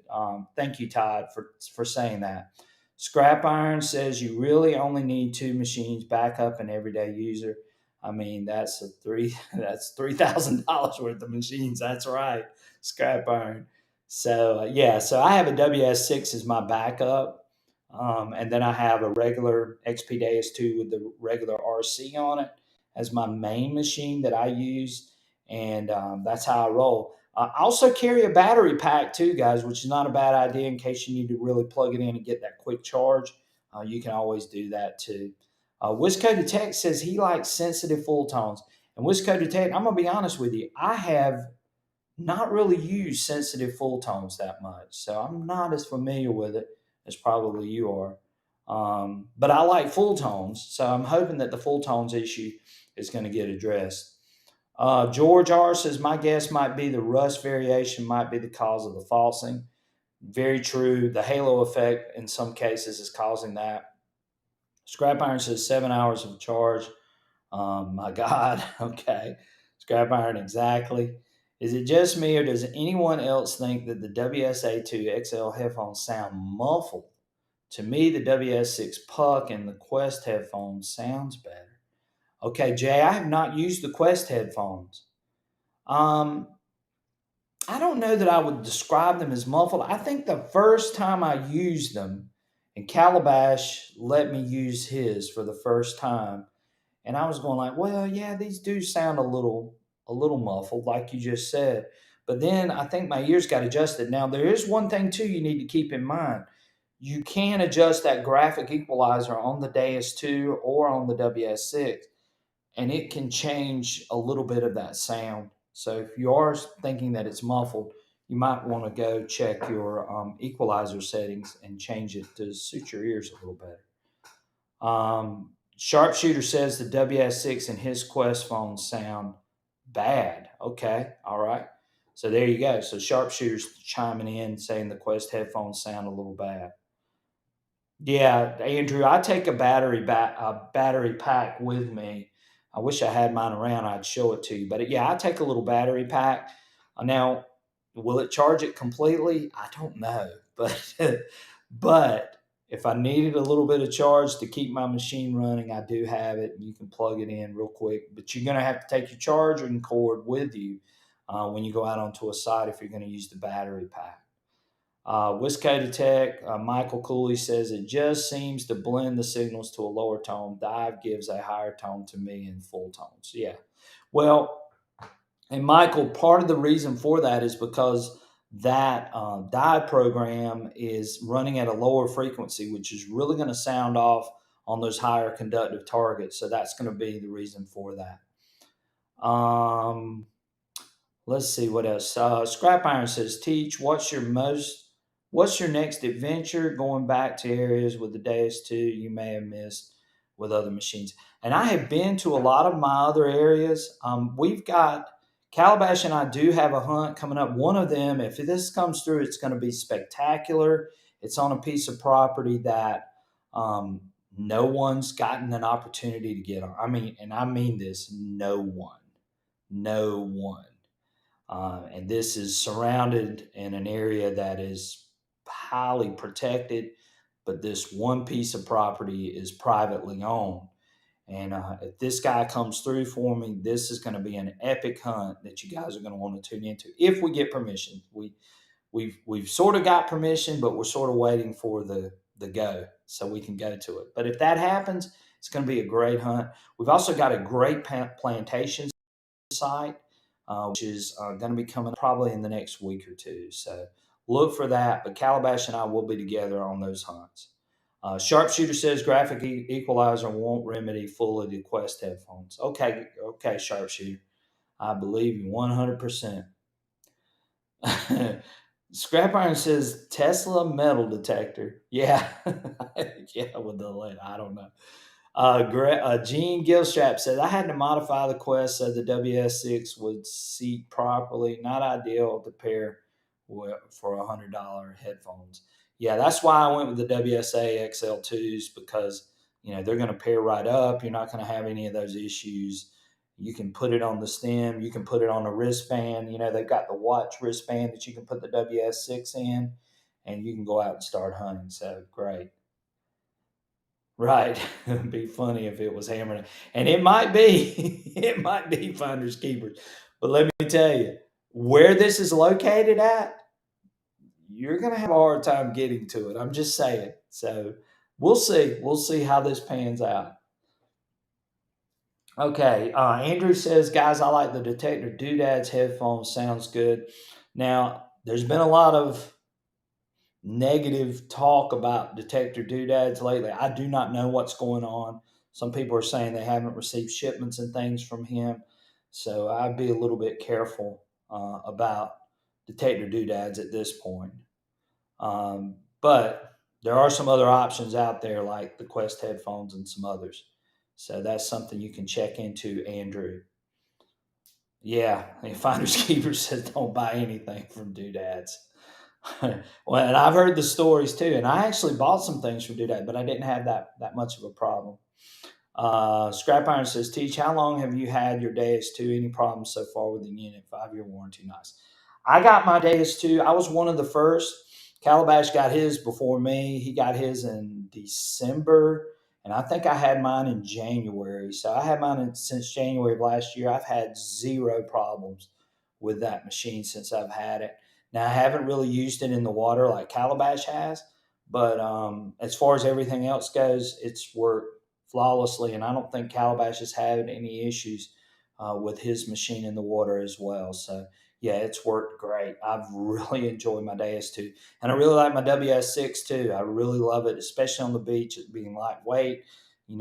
Thank you, Todd, for saying that. Scrap Iron says you really only need 2 machines, backup and everyday user. I mean, that's $3,000 worth of machines. That's right, Scrap Iron. So so I have a WS6 as my backup, and then I have a regular XP Deus 2 with the regular RC on it as my main machine that I use, and that's how I roll. I also carry a battery pack too, guys, which is not a bad idea in case you need to really plug it in and get that quick charge. You can always do that too. Wisco Detect says he likes sensitive full tones. And Wisco Detect, I'm going to be honest with you, I have not really used sensitive full tones that much. So I'm not as familiar with it as probably you are. But I like full tones. So I'm hoping that the full tones issue is going to get addressed. George R says, my guess might be the rust variation might be the cause of the falsing. Very true. The halo effect in some cases is causing that. Scrap Iron says 7 hours of charge. My God. Okay. Scrap Iron, exactly. Is it just me, or does anyone else think that the WSA2 XL headphones sound muffled? To me, the WS6 Puck and the Quest headphones sounds better. Okay, Jay, I have not used the Quest headphones. I don't know that I would describe them as muffled. I think the first time I used them, and Calabash let me use his for the first time, and I was going like, well, yeah, these do sound a little muffled, like you just said. But then I think my ears got adjusted. Now there is one thing too you need to keep in mind. You can adjust that graphic equalizer on the Deus 2 or on the WS6, and it can change a little bit of that sound. So if you are thinking that it's muffled, you might want to go check your equalizer settings and change it to suit your ears a little better. Sharpshooter says the WS6 and his Quest phones sound bad. Okay, all right. So there you go. So Sharpshooter's chiming in saying the Quest headphones sound a little bad. Yeah, Andrew, I take a battery pack with me. I wish I had mine around. I'd show it to you. But yeah, I take a little battery pack. Now, will it charge it completely? I don't know, but but if I needed a little bit of charge to keep my machine running, I do have it. You can plug it in real quick. But you're going to have to take your charging cord with you when you go out onto a site if you're going to use the battery pack. Wisco Tech, Michael Cooley says it just seems to blend the signals to a lower tone. Dive gives a higher tone to me in full tones. Yeah. Well, and Michael, part of the reason for that is because that dive program is running at a lower frequency, which is really going to sound off on those higher conductive targets. So that's going to be the reason for that. Let's see what else. Scrap Iron says, Teach, what's your next adventure going back to areas with the Deus 2 you may have missed with other machines? And I have been to a lot of my other areas. We've got Calabash and I do have a hunt coming up. One of them, if this comes through, it's going to be spectacular. It's on a piece of property that no one's gotten an opportunity to get on. I mean this, no one. And this is surrounded in an area that is highly protected, but this one piece of property is privately owned. And if this guy comes through for me, this is going to be an epic hunt that you guys are going to want to tune into if we get permission. We've sort of got permission, but we're sort of waiting for the go so we can go to it. But if that happens, it's going to be a great hunt. We've also got a great plantation site, which is going to be coming probably in the next week or two. So look for that. But Calabash and I will be together on those hunts. Sharpshooter says graphic equalizer won't remedy fully the Quest headphones. Okay, okay, Sharpshooter. I believe you 100%. Scrap Iron says Tesla metal detector. Yeah, yeah, with the lid. I don't know. Gene Gilstrap said I had to modify the Quest so the WS6 would seat properly. Not ideal to pair for $100 headphones. Yeah, that's why I went with the WSA XL2s because they're going to pair right up. You're not going to have any of those issues. You can put it on the stem. You can put it on a wristband. They've got the watch wristband that you can put the WS6 in, and you can go out and start hunting. So great. Right. It'd be funny if it was hammering. And it might be, it might be finders keepers. But let me tell you, where this is located at, you're going to have a hard time getting to it. I'm just saying. So we'll see. We'll see how this pans out. Okay. Andrew says, guys, I like the Detector Doodads headphones. Sounds good. Now, there's been a lot of negative talk about Detector Doodads lately. I do not know what's going on. Some people are saying they haven't received shipments and things from him. So I'd be a little bit careful about Detector Doodads at this point. But there are some other options out there like the Quest headphones and some others. So that's something you can check into, Andrew. Yeah, and Finders Keepers says don't buy anything from Doodads. Well, and I've heard the stories too, and I actually bought some things from Doodad, but I didn't have that much of a problem. Scrap Iron says, Teach, how long have you had your Deus 2? Any problems so far with the unit? 5-year warranty, nice. I got my Deus 2. I was one of the first. Calabash got his before me. He got his in December, and I think I had mine in January. So I had mine since January of last year. I've had zero problems with that machine since I've had it. Now I haven't really used it in the water like Calabash has, but as far as everything else goes, it's worked flawlessly, and I don't think Calabash has had any issues with his machine in the water as well. So yeah, it's worked great. I've really enjoyed my Deus 2, and I really like my WS6 too. I really love it, especially on the beach, it being lightweight.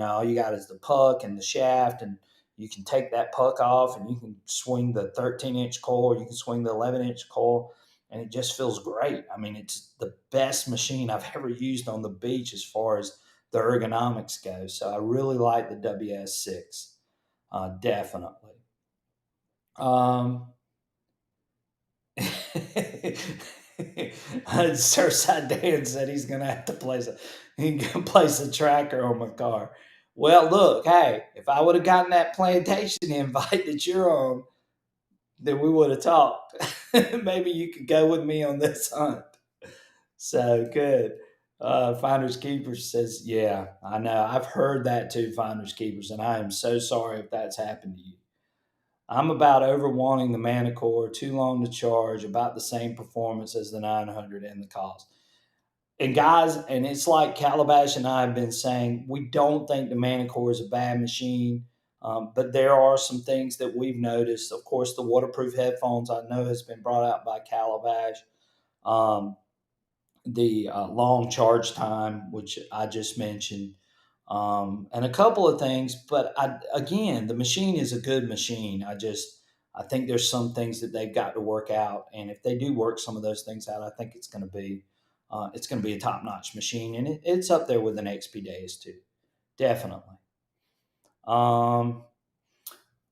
All you got is the puck and the shaft, and you can take that puck off, and you can swing the 13-inch coil, you can swing the 11-inch coil, and it just feels great. I mean, it's the best machine I've ever used on the beach as far as the ergonomics go. So I really like the WS6, definitely. Um, Surfside Dan said he's gonna have to place a tracker on my car. Well, look, hey, if I would have gotten that plantation invite that you're on, then we would have talked. Maybe you could go with me on this hunt. So good. Finders Keepers says, yeah, I know. I've heard that too, Finders Keepers, and I am so sorry if that's happened to you. I'm about over wanting the Manicore, too long to charge, about the same performance as the 900 and the cost. And guys, and it's like Calabash and I have been saying, we don't think the Manicore is a bad machine, but there are some things that we've noticed. Of course, the waterproof headphones I know has been brought out by Calabash. Um, the long charge time, which I just mentioned, and a couple of things. But again, the machine is a good machine. I think there's some things that they've got to work out, and if they do work some of those things out, I think it's going to be a top notch machine, and it's up there with an XP Deus too, definitely. Um,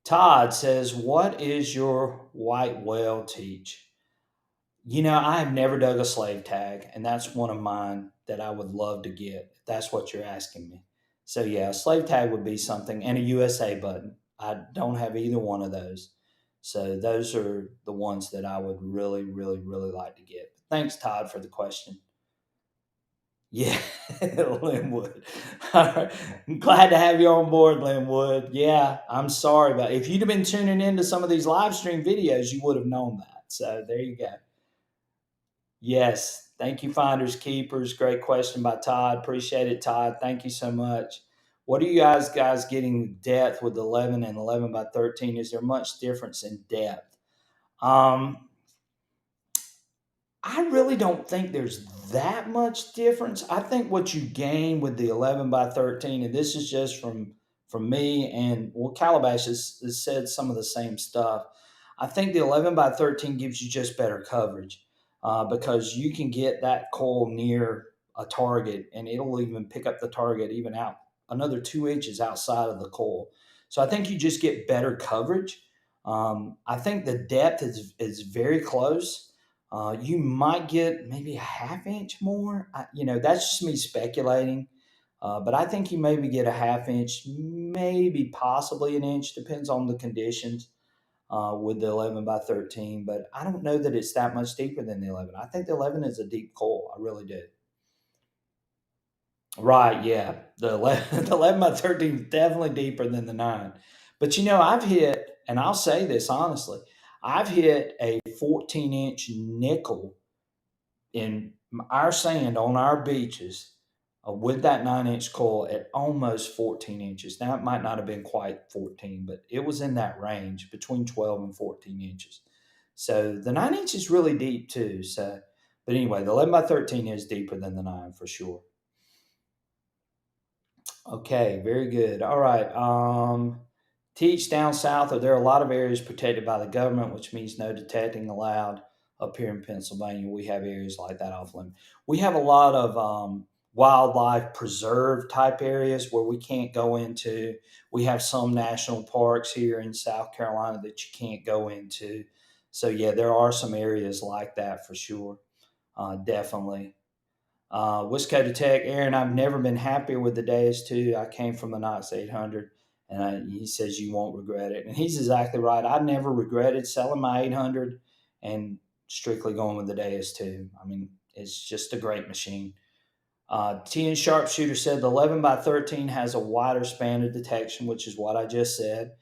Todd says, "What is your white whale teach?" I have never dug a slave tag, and that's one of mine that I would love to get. If that's what you're asking me. So yeah, a slave tag would be something, and a USA button. I don't have either one of those. So those are the ones that I would really, really, really like to get. Thanks, Todd, for the question. Yeah, Linwood. All right. I'm glad to have you on board, Linwood. Yeah, I'm sorry about if you'd have been tuning into some of these live stream videos, you would have known that. So there you go. Yes. Thank you, Finders Keepers. Great question by Todd. Appreciate it, Todd. Thank you so much. What are you guys getting depth with 11 and 11 by 13? Is there much difference in depth? Um, I really don't think there's that much difference. I think what you gain with the 11 by 13, and this is just from me and well, Calabash has said some of the same stuff. I think the 11 by 13 gives you just better coverage because you can get that coil near a target and it'll even pick up the target even out another 2 inches outside of the coil. So I think you just get better coverage. I think the depth is very close. You might get maybe a half inch more. That's just me speculating. But I think you maybe get a half inch, maybe possibly an inch, depends on the conditions with the 11 by 13. But I don't know that it's that much deeper than the 11. I think the 11 is a deep coil. I really do. Right, yeah. The 11, the 11 by 13 is definitely deeper than the 9. But I've hit, and I'll say this honestly, I've hit a 14-inch nickel in our sand on our beaches with that 9-inch coil at almost 14 inches. Now, it might not have been quite 14, but it was in that range between 12 and 14 inches. So the 9 inch is really deep too. But anyway, the 11 by 13 is deeper than the 9 for sure. Okay, very good. All right. Teach down south, are there a lot of areas protected by the government, which means no detecting allowed up here in Pennsylvania? We have areas like that off limit. We have a lot of wildlife preserve type areas where we can't go into. We have some national parks here in South Carolina that you can't go into. So, yeah, there are some areas like that for sure. Definitely. Wisco Tech, Aaron, I've never been happier with the Deus 2. I came from the Knox 800, and he says you won't regret it. And he's exactly right. I never regretted selling my 800 and strictly going with the Deus 2. I mean, it's just a great machine. TN Sharpshooter said the 11 by 13 has a wider span of detection, which is what I just said,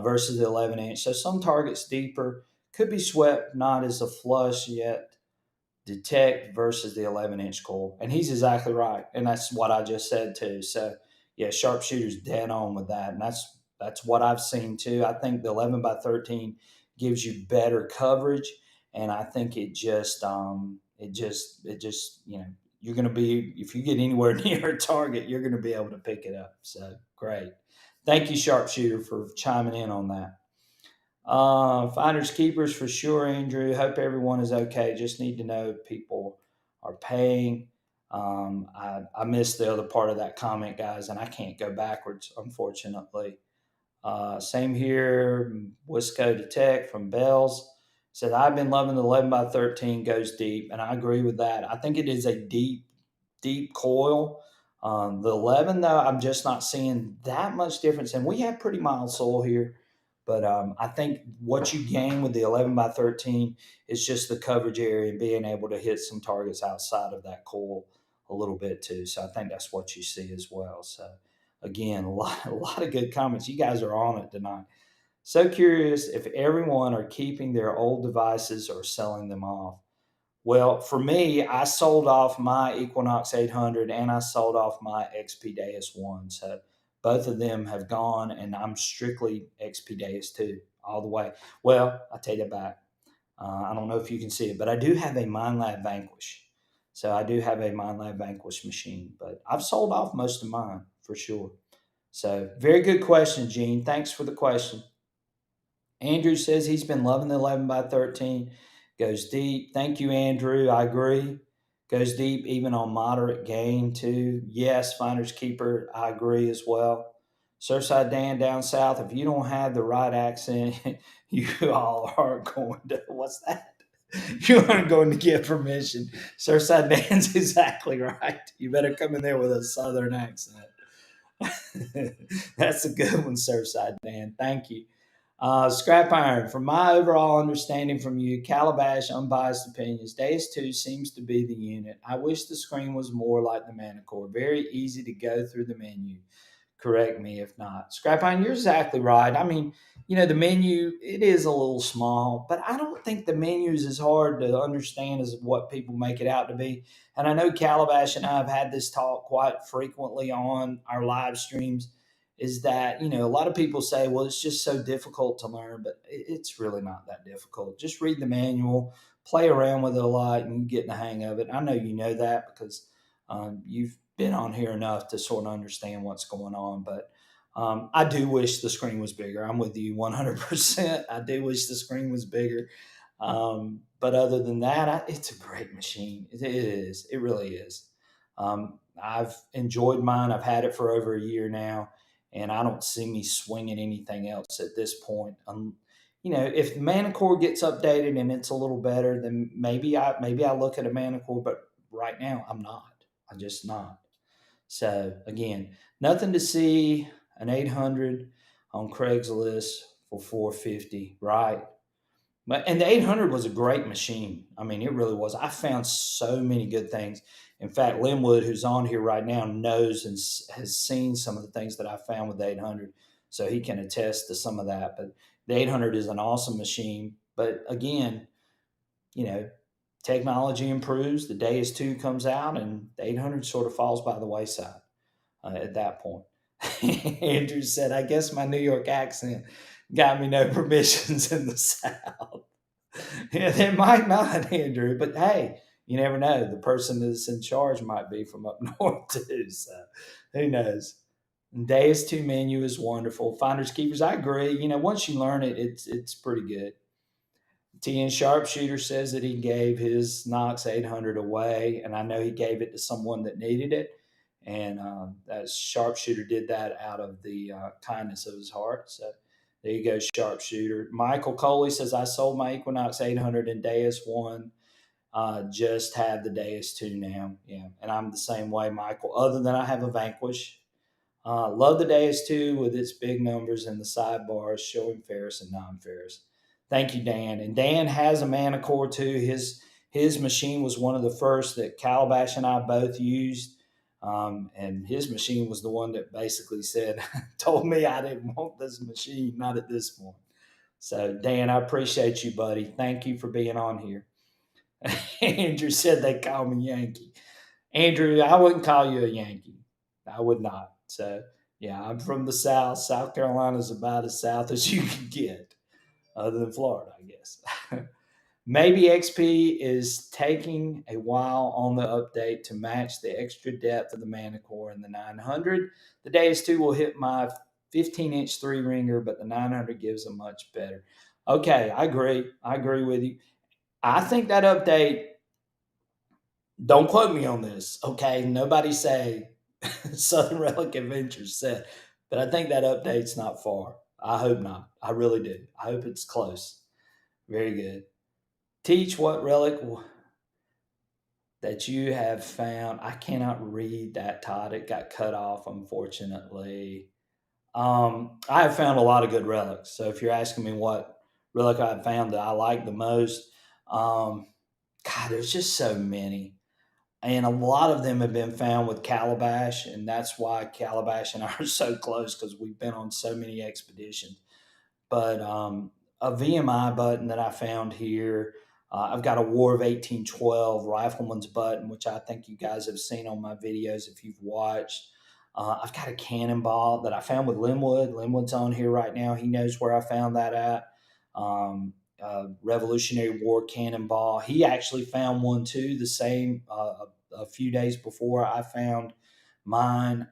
versus the 11-inch. So some targets deeper could be swept, not as a flush yet detect versus the 11-inch coil. And he's exactly right. And that's what I just said too. So, yeah, sharpshooter's dead on with that. And that's what I've seen too. I think the 11 by 13 gives you better coverage. And I think you're going to be, if you get anywhere near a target, you're going to be able to pick it up. So, great. Thank you, sharpshooter, for chiming in on that. Finders keepers for sure, Andrew. Hope everyone is okay. Just need to know people are paying. I missed the other part of that comment, guys, and I can't go backwards, unfortunately. Same here. Wisco Tech from Bells said, I've been loving the 11 by 13 goes deep, and I agree with that. I think it is a deep, deep coil. The 11, though, I'm just not seeing that much difference. And we have pretty mild soil here. But I think what you gain with the 11 by 13 is just the coverage area and being able to hit some targets outside of that coil a little bit too. So I think that's what you see as well. So again, a lot of good comments. You guys are on it tonight. So curious if everyone are keeping their old devices or selling them off. Well, for me, I sold off my Equinox 800 and I sold off my XP Deus 1. So both of them have gone, and I'm strictly XP Deus 2 all the way. Well, I take it back. I don't know if you can see it, but I do have a MindLab Vanquish. So I do have a MindLab Vanquish machine, but I've sold off most of mine for sure. So very good question, Gene. Thanks for the question. Andrew says he's been loving the 11 by 13. Goes deep. Thank you, Andrew. I agree. Goes deep even on moderate gain, too. Yes, Finders Keeper. I agree as well. Surfside Dan down south, if you don't have the right accent, you all are going to, what's that? You aren't going to get permission. Surfside Dan's exactly right. You better come in there with a southern accent. That's a good one, Surfside Dan. Thank you. Scrap Iron, from my overall understanding from you, Calabash, unbiased opinions, Days 2 seems to be the unit. I wish the screen was more like the Manicore, very easy to go through the menu. Correct me if not. Scrap Iron, you're exactly right. I mean, the menu, it is a little small, but I don't think the menu is as hard to understand as what people make it out to be. And I know Calabash and I have had this talk quite frequently on our live streams, is that, a lot of people say, well, it's just so difficult to learn, but it's really not that difficult. Just read the manual, play around with it a lot, and you get in the hang of it. I know you know that because you've been on here enough to sort of understand what's going on. But I do wish the screen was bigger. I'm with you 100%. I do wish the screen was bigger. But other than that, it's a great machine. It is. It really is. I've enjoyed mine. I've had it for over a year now, and I don't see me swinging anything else at this point. If the Manicore gets updated and it's a little better, then maybe I look at a Manicore. But right now, I'm not. I'm just not. So again, nothing to see an 800 on Craigslist for 450, right? And the 800 was a great machine. I mean, it really was. I found so many good things. In fact, Linwood, who's on here right now, knows and has seen some of the things that I found with the 800, so he can attest to some of that. But the 800 is an awesome machine. But again, you know, technology improves. The Deus 2 comes out, and the 800 sort of falls by the wayside at that point. Andrew said, I guess my New York accent got me no permissions in the South. Yeah, they might not, Andrew, but hey, you never know. The person that's in charge might be from up north too. So who knows? Deus 2 menu is wonderful. Finders keepers, I agree. Once you learn it, it's pretty good. TN Sharpshooter says that he gave his Knox 800 away, and I know he gave it to someone that needed it. And that Sharpshooter did that out of the kindness of his heart. So there you go, Sharpshooter. Michael Coley says, I sold my Equinox 800 in Deus 1. Just have the Deus 2 now. Yeah, and I'm the same way, Michael, other than I have a Vanquish. Love the Deus 2 with its big numbers and the sidebars showing Ferris and non-Ferris. Thank you, Dan. And Dan has a Manicore too. His machine was one of the first that Calabash and I both used. And his machine was the one that basically said, told me I didn't want this machine, not at this point. So, Dan, I appreciate you, buddy. Thank you for being on here. Andrew said they call me Yankee. Andrew, I wouldn't call you a Yankee. I would not. So, yeah, I'm from the South. South Carolina is about as south as you can get, other than Florida, I guess. Maybe XP is taking a while on the update to match the extra depth of the Manicore in the 900. The Deus 2 will hit my 15-inch three ringer, but the 900 gives a much better. Okay, I agree. I agree with you. I think that update, don't quote me on this, okay? Nobody say Southern Relic Adventures said, but I think that update's not far. I hope not. I really do. I hope it's close. Very good. Teach what relic that you have found. I cannot read that, Todd. It got cut off, unfortunately. I have found a lot of good relics. So if you're asking me what relic I've found that I like the most, God, there's just so many. And a lot of them have been found with Calabash, and that's why Calabash and I are so close because we've been on so many expeditions. But a VMI button that I found here, I've got a War of 1812 Rifleman's button, which I think you guys have seen on my videos if you've watched. I've got a cannonball that I found with Linwood. Linwood's on here right now. He knows where I found that at. Revolutionary War cannonball. He actually found one too, the same a few days before I found mine.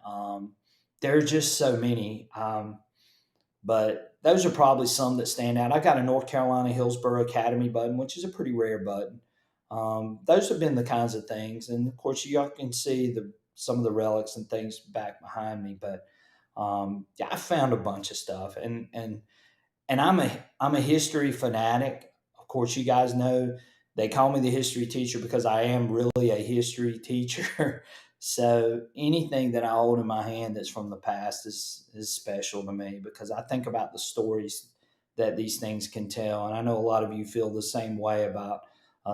There are just so many. But those are probably some that stand out. I got a North Carolina Hillsborough Academy button, which is a pretty rare button. Those have been the kinds of things, and of course, you can see some of the relics and things back behind me. But yeah, I found a bunch of stuff, and I'm a history fanatic. Of course, you guys know they call me the history teacher because I am really a history teacher. So anything that I hold in my hand that's from the past is special to me because I think about the stories that these things can tell. And I know a lot of you feel the same way about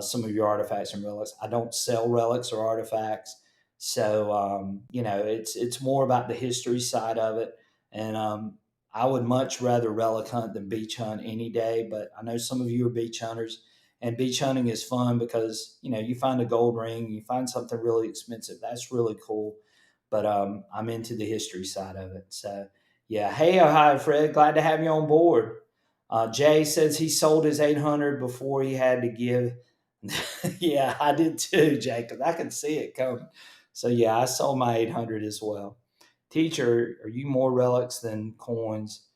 some of your artifacts and relics. I don't sell relics or artifacts, so it's more about the history side of it. And I would much rather relic hunt than beach hunt any day. But I know some of you are beach hunters, and beach hunting is fun because you find a gold ring, you find something really expensive. That's really cool. But I'm into the history side of it. So yeah, hey Ohio Fred, glad to have you on board. Jay says he sold his 800 before he had to give. Yeah, I did too, Jay, because I could see it coming. So yeah, I sold my 800 as well. Teacher, are you more relics than coins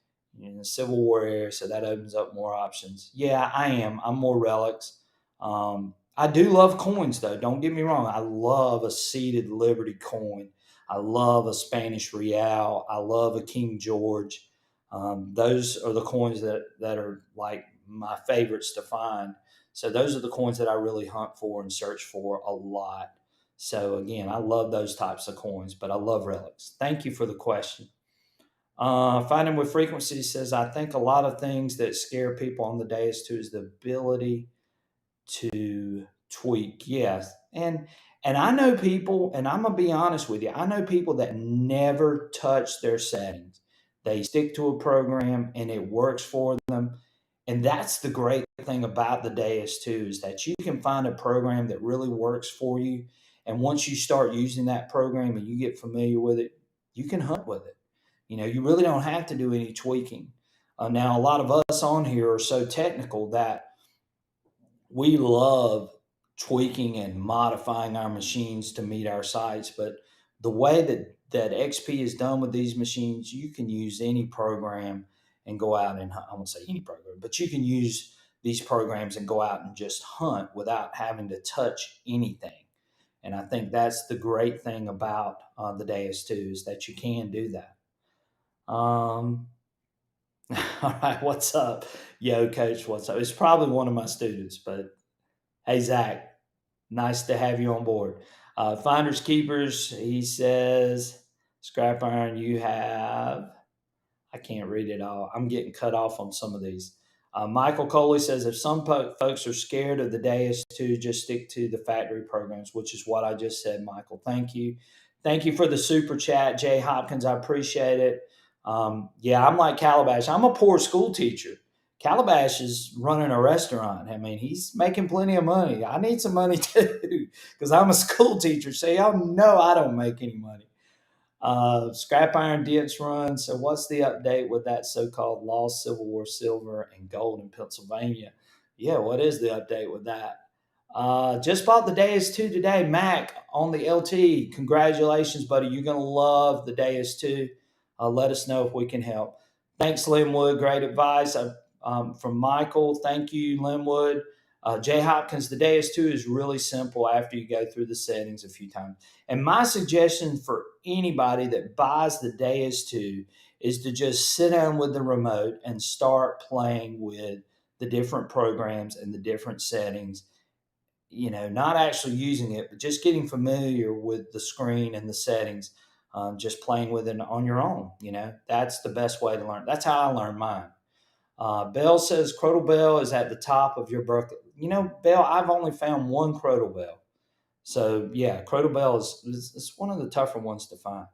in the Civil War era? So that opens up more options. Yeah, I am. I'm more relics. I do love coins, though. Don't get me wrong. I love a seated Liberty coin. I love a Spanish Real. I love a King George. Those are the coins that are like my favorites to find. So those are the coins that I really hunt for and search for a lot. So again, I love those types of coins, but I love relics. Thank you for the question. Finding with frequency says, I think a lot of things that scare people on the days too is the ability to tweak. Yes. And I know people, and I'm gonna be honest with you, I know people that never touch their settings. They stick to a program and it works for them. And that's the great thing about the Deus too, is that you can find a program that really works for you. And once you start using that program and you get familiar with it, you can hunt with it. You really don't have to do any tweaking. Now, a lot of us on here are so technical that we love tweaking and modifying our machines to meet our sites. But the way that XP is done with these machines, you can use any program and go out and I won't say any program, but you can use these programs and go out and just hunt without having to touch anything. And I think that's the great thing about the Deus 2 is that you can do that. Um, all right, what's up? Yo, coach, what's up? It's probably one of my students, but hey, Zach, nice to have you on board. Finders Keepers, he says, scrap iron, you have. I can't read it all. I'm getting cut off on some of these. Michael Coley says, if some folks are scared of the Deus 2, just stick to the factory programs, which is what I just said, Michael. Thank you. Thank you for the super chat, Jay Hopkins. I appreciate it. Yeah, I'm like Calabash. I'm a poor school teacher. Calabash is running a restaurant. I mean, he's making plenty of money. I need some money too because I'm a school teacher. So y'all know I don't make any money. Scrap iron dents run. So what's the update with that so-called lost Civil War silver and gold in Pennsylvania? Yeah, what is the update with that? Just bought the Deus 2 today. Mac on the LT. Congratulations, buddy. You're going to love the Deus 2. Let us know if we can help. Thanks, Linwood. Great advice from Michael. Thank you, Linwood. Jay Hopkins, the Deus 2 is really simple after you go through the settings a few times. And my suggestion for anybody that buys the Deus 2 is to just sit down with the remote and start playing with the different programs and the different settings. Not actually using it, but just getting familiar with the screen and the settings, just playing with it on your own. That's the best way to learn. That's how I learned mine. Bell says Crotal Bell is at the top of your bucket. Bell, I've only found one Crotal Bell. So yeah, Crotal Bell is one of the tougher ones to find.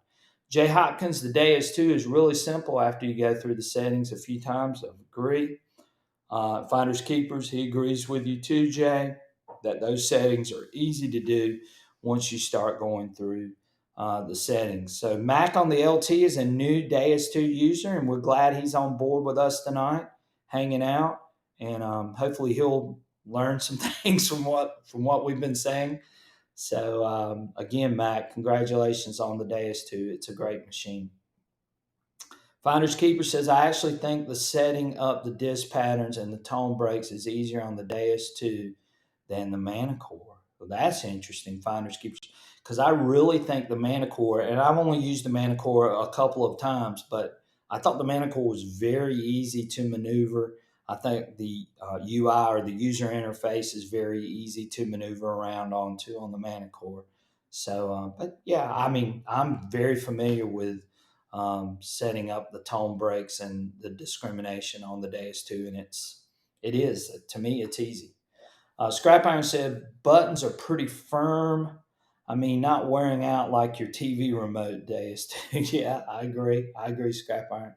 Jay Hopkins, the Deus 2 is really simple after you go through the settings a few times. I agree. Finders Keepers, he agrees with you too, Jay, that those settings are easy to do once you start going through the settings. So Mac on the LT is a new Deus 2 user, and we're glad he's on board with us tonight, hanging out, and hopefully he'll learn some things from what we've been saying. So again, Mac, congratulations on the Deus 2. It's a great machine. Finders Keeper says, I actually think the setting up the disc patterns and the tone breaks is easier on the Deus 2 than the Manicore. Well, that's interesting, Finders Keeper, because I really think the Manicore, and I've only used the Manicore a couple of times, but I thought the Manicore was very easy to maneuver. I think the UI or the user interface is very easy to maneuver around on the Manicore. So, but yeah, I mean, I'm very familiar with setting up the tone breaks and the discrimination on the dais too. And it is, to me, it's easy. Scrap Iron said buttons are pretty firm. I mean, not wearing out like your TV remote days. Yeah, I agree. I agree, Scrap Iron.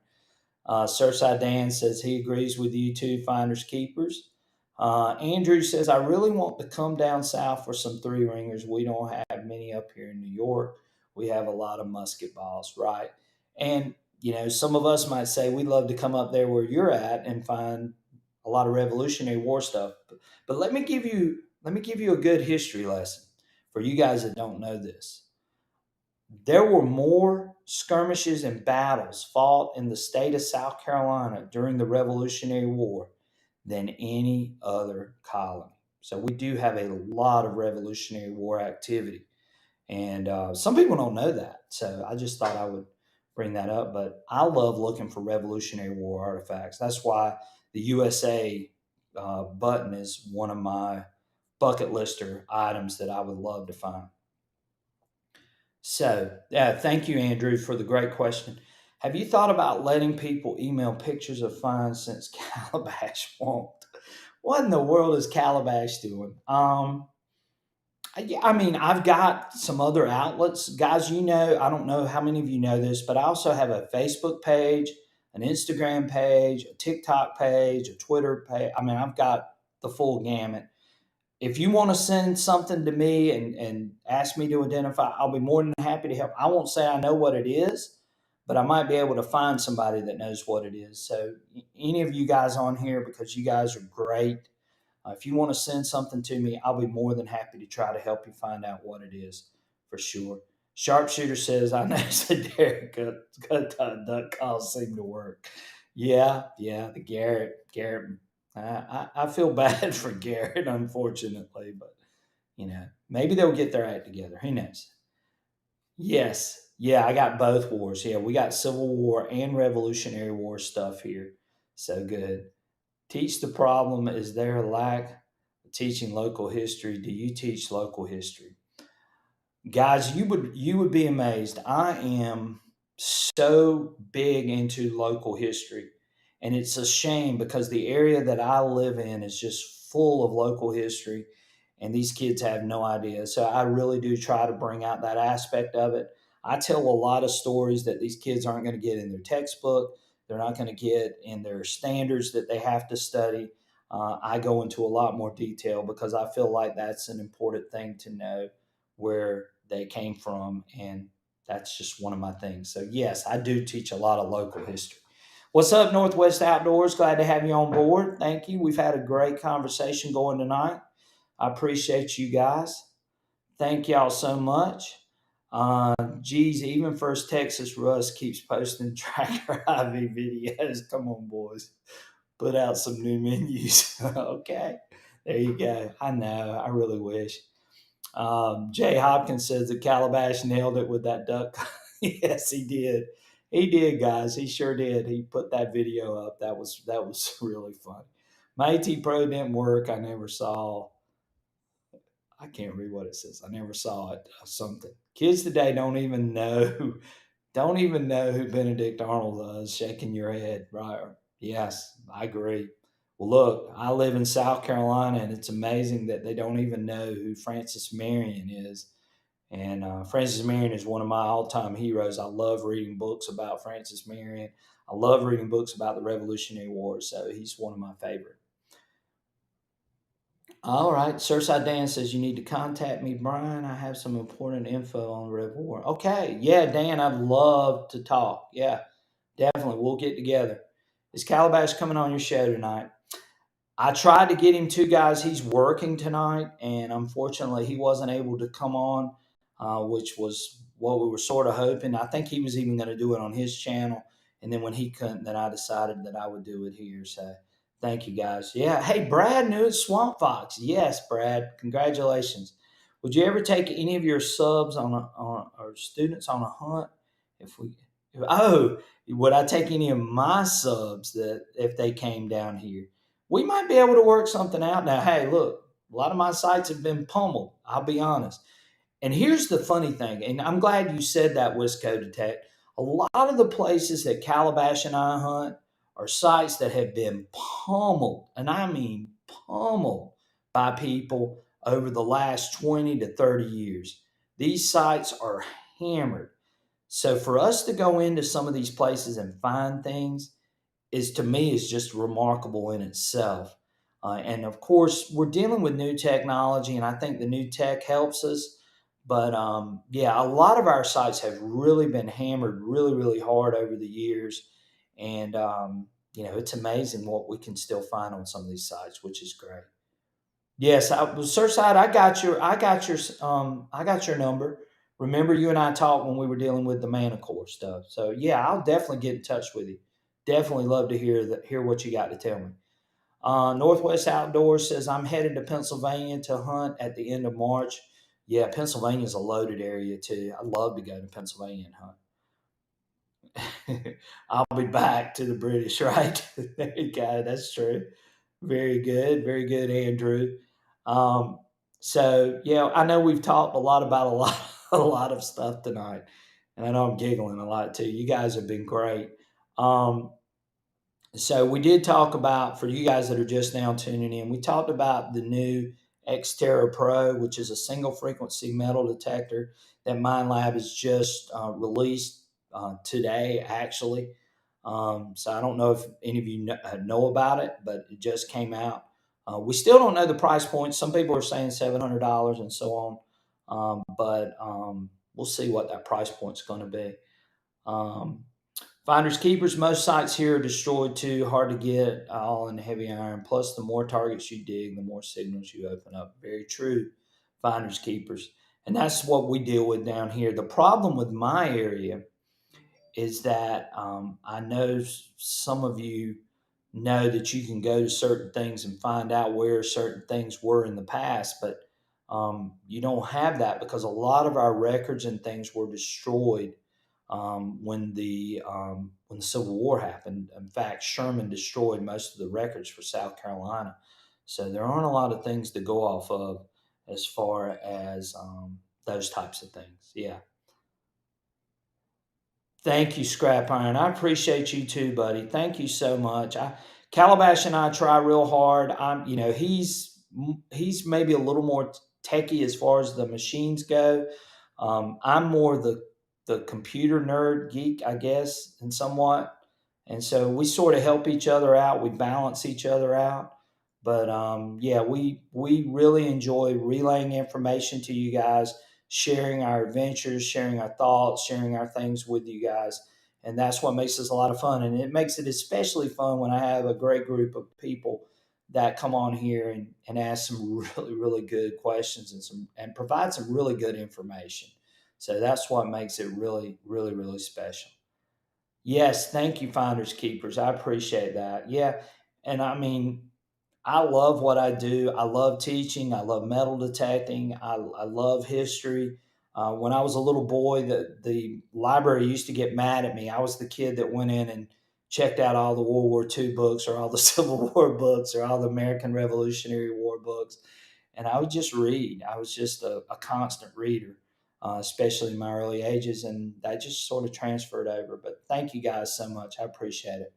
Surfside Dan says he agrees with you too, finders keepers. Andrew says, I really want to come down south for some three ringers. We don't have many up here in New York. We have a lot of musket balls, right? And, some of us might say we'd love to come up there where you're at and find a lot of Revolutionary War stuff. But let me give you a good history lesson for you guys that don't know this. There were more skirmishes and battles fought in the state of South Carolina during the Revolutionary War than any other colony. So we do have a lot of Revolutionary War activity. And some people don't know that. So I just thought I would bring that up. But I love looking for Revolutionary War artifacts. That's why the USA button is one of my bucket lister items that I would love to find. So, yeah, thank you, Andrew, for the great question. Have you thought about letting people email pictures of finds since Calabash won't? What in the world is Calabash doing? Yeah, I mean, I've got some other outlets. Guys, I don't know how many of you know this, but I also have a Facebook page, an Instagram page, a TikTok page, a Twitter page. I mean, I've got the full gamut. If you want to send something to me and ask me to identify, I'll be more than happy to help. I won't say I know what it is, but I might be able to find somebody that knows what it is. So, any of you guys on here, because you guys are great, if you want to send something to me, I'll be more than happy to try to help you find out what it is for sure. Sharpshooter says, I noticed the Derek duck calls seem to work. Yeah, the Garrett. I feel bad for Garrett, unfortunately, but maybe they'll get their act together. Who knows? Yes, yeah, I got both wars. Yeah, we got Civil War and Revolutionary War stuff here. So good. Teach the problem. Is there a lack of teaching local history? Do you teach local history? Guys, you would be amazed. I am so big into local history. And it's a shame because the area that I live in is just full of local history and these kids have no idea. So I really do try to bring out that aspect of it. I tell a lot of stories that these kids aren't going to get in their textbook. They're not going to get in their standards that they have to study. I go into a lot more detail because I feel like that's an important thing to know where they came from. And that's just one of my things. So, yes, I do teach a lot of local history. What's up, Northwest Outdoors? Glad to have you on board. Thank you. We've had a great conversation going tonight. I appreciate you guys. Thank y'all so much. Geez, even First Texas Russ keeps posting Tracker IV videos. Come on, boys. Put out some new menus. Okay. There you go. I know. I really wish. Jay Hopkins says that Calabash nailed it with that duck. Yes, he did. He did, guys. He sure did. He put that video up. That was really funny. My AT Pro didn't work. I never saw. I can't read what it says. I never saw it. Something. Kids today don't even know who Benedict Arnold is. Shaking your head, right? Yes, I agree. Well, look, I live in South Carolina, and it's amazing that they don't even know who Francis Marion is. And Francis Marion is one of my all-time heroes. I love reading books about Francis Marion. I love reading books about the Revolutionary War. So he's one of my favorite. All right. Surfside Dan says you need to contact me, Brian. I have some important info on the Red War. Okay. Yeah, Dan, I'd love to talk. Yeah, definitely. We'll get together. Is Calabash coming on your show tonight? I tried to get him to, guys. He's working tonight, and unfortunately, he wasn't able to come on, which was what we were sort of hoping. I think he was even going to do it on his channel, and then when he couldn't, then I decided that I would do it here. So, thank you, guys. Yeah. Hey, Brad knew it's Swamp Fox. Yes, Brad. Congratulations. Would you ever take any of your subs on or students on a hunt? If we, would I take any of my subs that if they came down here? We might be able to work something out now. Hey, look, a lot of my sites have been pummeled. I'll be honest. And here's the funny thing, and I'm glad you said that, Wisco Detect. A lot of the places that Calabash and I hunt are sites that have been pummeled, and I mean pummeled, by people over the last 20 to 30 years. These sites are hammered. So for us to go into some of these places and find things is, to me, is just remarkable in itself. And of course, we're dealing with new technology, and I think the new tech helps us. But yeah, a lot of our sites have really been hammered really, really hard over the years. And, it's amazing what we can still find on some of these sites, which is great. Yes, Surfside, I got your number. Remember, you and I talked when we were dealing with the Manicore stuff. So yeah, I'll definitely get in touch with you. Definitely love to hear what you got to tell me. Northwest Outdoors says I'm headed to Pennsylvania to hunt at the end of March. Yeah, Pennsylvania's a loaded area too. I'd love to go to Pennsylvania and hunt. I'll be back to the British, right? There you go. That's true. Very good, Andrew. Um, so yeah, I know we've talked a lot about a lot of stuff tonight, and I know I'm giggling a lot too. You guys have been great. Um, so we did talk about, for you guys that are just now tuning in, we talked about the new Xterra Pro, which is a single frequency metal detector that MindLab has just released today, actually. So I don't know if any of you know about it, but it just came out. We still don't know the price point. Some people are saying $700 and so on, but we'll see what that price point's going to be. Um, Finders keepers, most sites here are destroyed too, hard to get, all in heavy iron. Plus, the more targets you dig, the more signals you open up. Very true, finders keepers. And that's what we deal with down here. The problem with my area is that I know some of you know that you can go to certain things and find out where certain things were in the past, but you don't have that because a lot of our records and things were destroyed when the Civil War happened. In fact, Sherman destroyed most of the records for South Carolina, so there aren't a lot of things to go off of as far as those types of things. Yeah. Thank you, Scrap Iron. I appreciate you too, buddy. Thank you so much. Calabash and I try real hard. He's maybe a little more techie as far as the machines go. I'm more the computer nerd geek, I guess, and somewhat. And so we sort of help each other out. We balance each other out. But yeah, we really enjoy relaying information to you guys, sharing our adventures, sharing our thoughts, sharing our things with you guys. And that's what makes this a lot of fun. And it makes it especially fun when I have a great group of people that come on here and ask some really, really good questions and provide some really good information. So that's what makes it really, really, really special. Yes, thank you, Finders Keepers. I appreciate that. Yeah. And I mean, I love what I do. I love teaching. I love metal detecting. I love history. When I was a little boy, the library used to get mad at me. I was the kid that went in and checked out all the World War II books or all the Civil War books or all the American Revolutionary War books. And I would just read. I was just a constant reader, especially in my early ages. And that just sort of transferred over. But thank you guys so much. I appreciate it.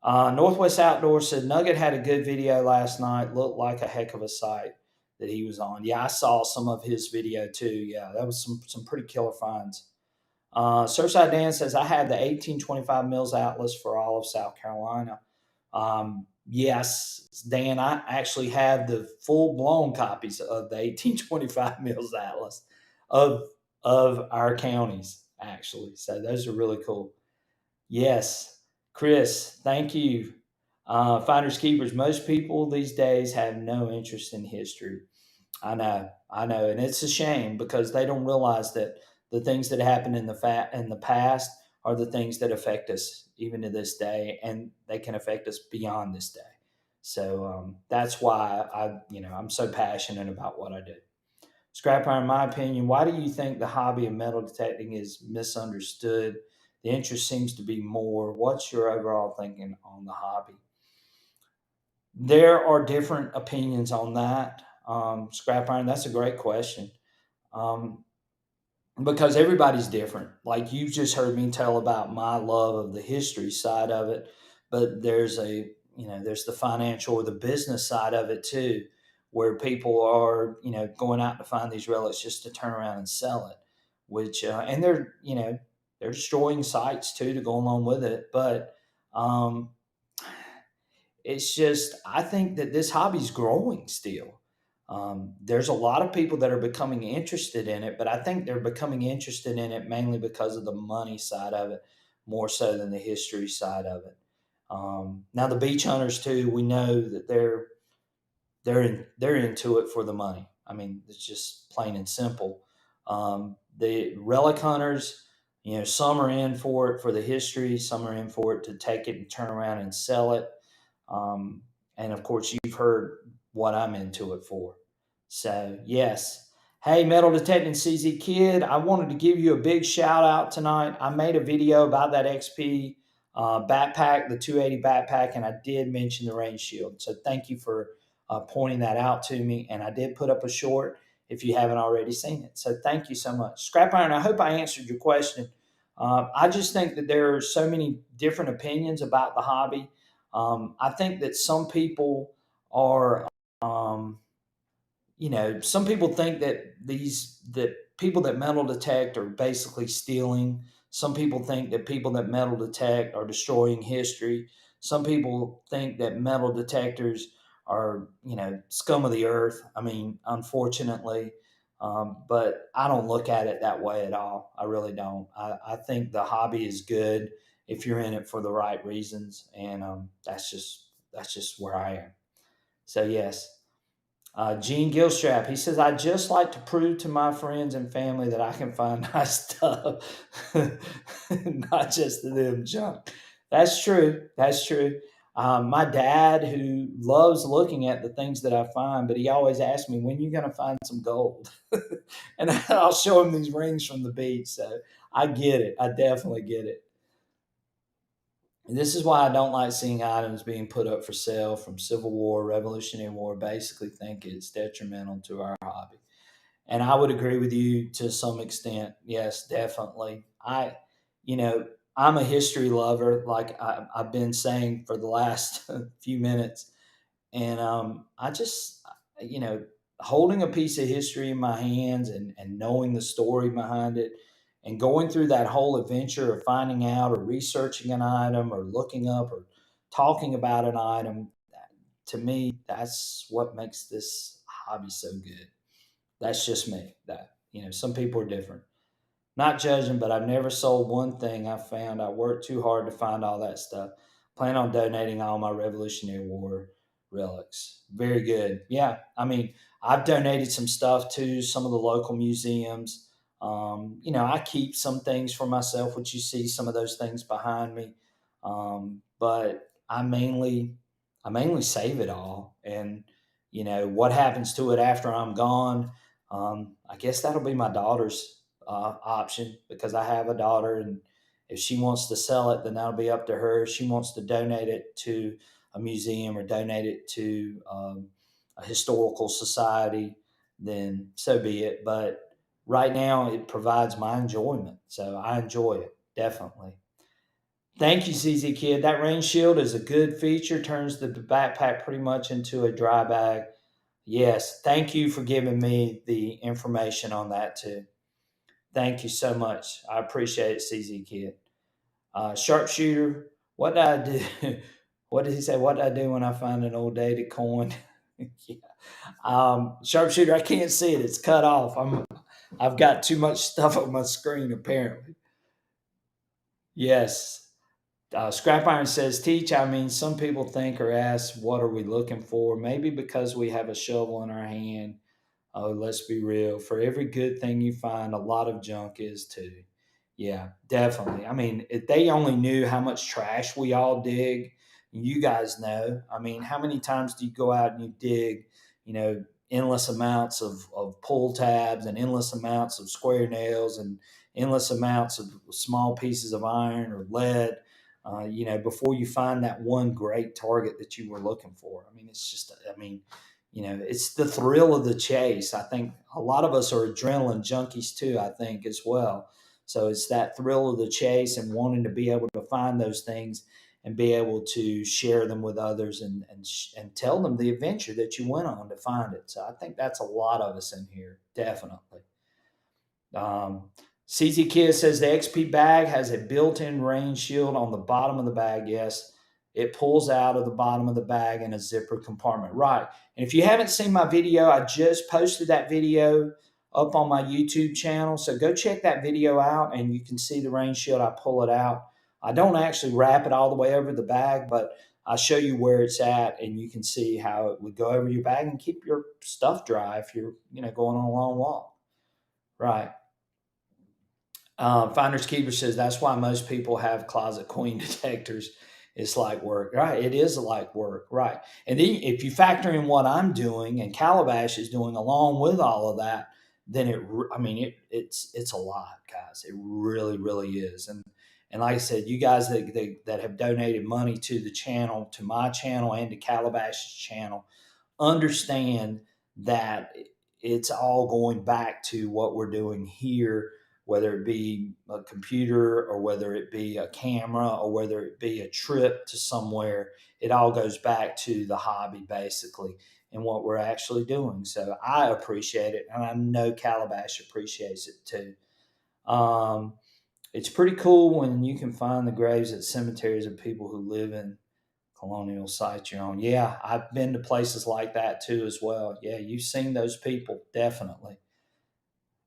Northwest Outdoors said Nugget had a good video last night. Looked like a heck of a site that he was on. Yeah, I saw some of his video too. Yeah, that was some pretty killer finds. Surfside Dan says I have the 1825 mils atlas for all of South Carolina. Yes, Dan, I actually have the full blown copies of the 1825 mils atlas of of our counties actually. So those are really cool. Yes, Chris, thank you. Finders keepers. Most people these days have no interest in history. I know, and it's a shame because they don't realize that the things that happened in the past are the things that affect us even to this day, and they can affect us beyond this day. So that's why I'm so passionate about what I do. Scrap Iron, in my opinion, why do you think the hobby of metal detecting is misunderstood? The interest seems to be more. What's your overall thinking on the hobby? There are different opinions on that. Scrap Iron, that's a great question. Um, because everybody's different. Like you've just heard me tell about my love of the history side of it, but there's the financial or the business side of it too, where people are going out to find these relics just to turn around and sell it, which and they're destroying sites too to go along with it, but um, it's just I think that this hobby's growing still. There's a lot of people that are becoming interested in it, but I think they're becoming interested in it mainly because of the money side of it, more so than the history side of it. Now the beach hunters too, we know that they're into it for the money. I mean, it's just plain and simple. The relic hunters, some are in for it for the history, some are in for it to take it and turn around and sell it. Um, and of course, you've heard what I'm into it for. So, yes. Hey, Metal Detecting CZ Kid, I wanted to give you a big shout out tonight. I made a video about that XP backpack, the 280 backpack, and I did mention the rain shield. So, thank you for pointing that out to me. And I did put up a short if you haven't already seen it. So, thank you so much. Scrap Iron, I hope I answered your question. I just think that there are so many different opinions about the hobby. I think that some people are, some people think that that people that metal detect are basically stealing. Some people think that people that metal detect are destroying history. Some people think that metal detectors are, scum of the earth. I mean, unfortunately, but I don't look at it that way at all. I really don't. I think the hobby is good if you're in it for the right reasons, and that's just where I am. So yes, Gene Gilstrap, he says, I just like to prove to my friends and family that I can find nice stuff, not just to them junk. That's true. That's true. My dad, who loves looking at the things that I find, but he always asks me, when you going to find some gold? And I'll show him these rings from the beach. So I get it. I definitely get it. And this is why I don't like seeing items being put up for sale from Civil War, Revolutionary War. Basically, think it's detrimental to our hobby. And I would agree with you to some extent. Yes, definitely. You know, I'm a history lover, like I've been saying for the last few minutes. And I just, you know, holding a piece of history in my hands and knowing the story behind it and going through that whole adventure of finding out or researching an item or looking up or talking about an item, to me, that's what makes this hobby so good. That's just me. Some people are different. Not judging, but I've never sold one thing I found. I worked too hard to find all that stuff. Plan on donating all my Revolutionary War relics. Very good. Yeah, I mean, I've donated some stuff to some of the local museums. I keep some things for myself, which you see some of those things behind me. But I mainly save it all, and what happens to it after I'm gone. I guess that'll be my daughter's option because I have a daughter, and if she wants to sell it, then that'll be up to her. If she wants to donate it to a museum or donate it to a historical society, then so be it. But right now, it provides my enjoyment, so I enjoy it definitely. Thank you, CZ Kid. That rain shield is a good feature. Turns the backpack pretty much into a dry bag. Yes, thank you for giving me the information on that too. Thank you so much. I appreciate it, CZ Kid. Sharpshooter, what did I do? What did he say? What did I do when I find an old dated coin? Yeah. Sharpshooter, I can't see it. It's cut off. I've got too much stuff on my screen apparently. Yes. Scrap Iron says, teach. I mean, some people think or ask, what are we looking for? Maybe because we have a shovel in our hand. Oh, let's be real. For every good thing you find, a lot of junk is too. Yeah, definitely. I mean, if they only knew how much trash we all dig, you guys know. I mean, how many times do you go out and you dig, you know, endless amounts of pull tabs and endless amounts of square nails and endless amounts of small pieces of iron or lead, before you find that one great target that you were looking for. I mean, it's just, I mean, it's the thrill of the chase. I think a lot of us are adrenaline junkies too, I think, as well. So it's that thrill of the chase and wanting to be able to find those things and be able to share them with others and tell them the adventure that you went on to find it. So I think that's a lot of us in here, definitely. CZ Kid says the XP bag has a built-in rain shield on the bottom of the bag. Yes, it pulls out of the bottom of the bag in a zipper compartment. Right. And if you haven't seen my video, I just posted that video up on my YouTube channel. So go check that video out and you can see the rain shield. I pull it out. I don't actually wrap it all the way over the bag, but I show you where it's at and you can see how it would go over your bag and keep your stuff dry if you're, going on a long walk. Right. Finders Keeper says that's why most people have closet queen detectors. It's like work, right? It is like work, right? And then if you factor in what I'm doing and Calabash is doing along with all of that, then it's a lot, guys. It really, really is. And like I said, you guys that have donated money to the channel, to my channel, and to Calabash's channel, understand that it's all going back to what we're doing here, whether it be a computer or whether it be a camera or whether it be a trip to somewhere. It all goes back to the hobby basically and what we're actually doing. So I appreciate it, and I know Calabash appreciates it too. It's pretty cool when you can find the graves at cemeteries of people who live in colonial sites you're on. Yeah, I've been to places like that too as well. Yeah, you've seen those people, definitely.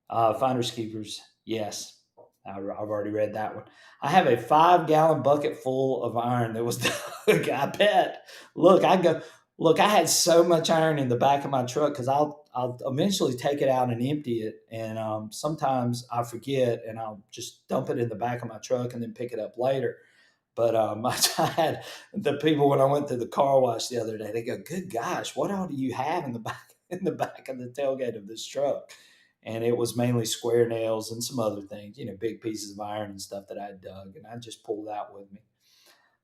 Finders keepers, yes. I've already read that one. I have a 5 gallon bucket full of iron that was dug. I bet. Look, I had so much iron in the back of my truck because I'll eventually take it out and empty it. And sometimes I forget and I'll just dump it in the back of my truck and then pick it up later. But I had the people when I went to the car wash the other day. They go, "Good gosh, what all do you have in the back of the tailgate of this truck?" And it was mainly square nails and some other things, big pieces of iron and stuff that I dug, and I just pulled out with me.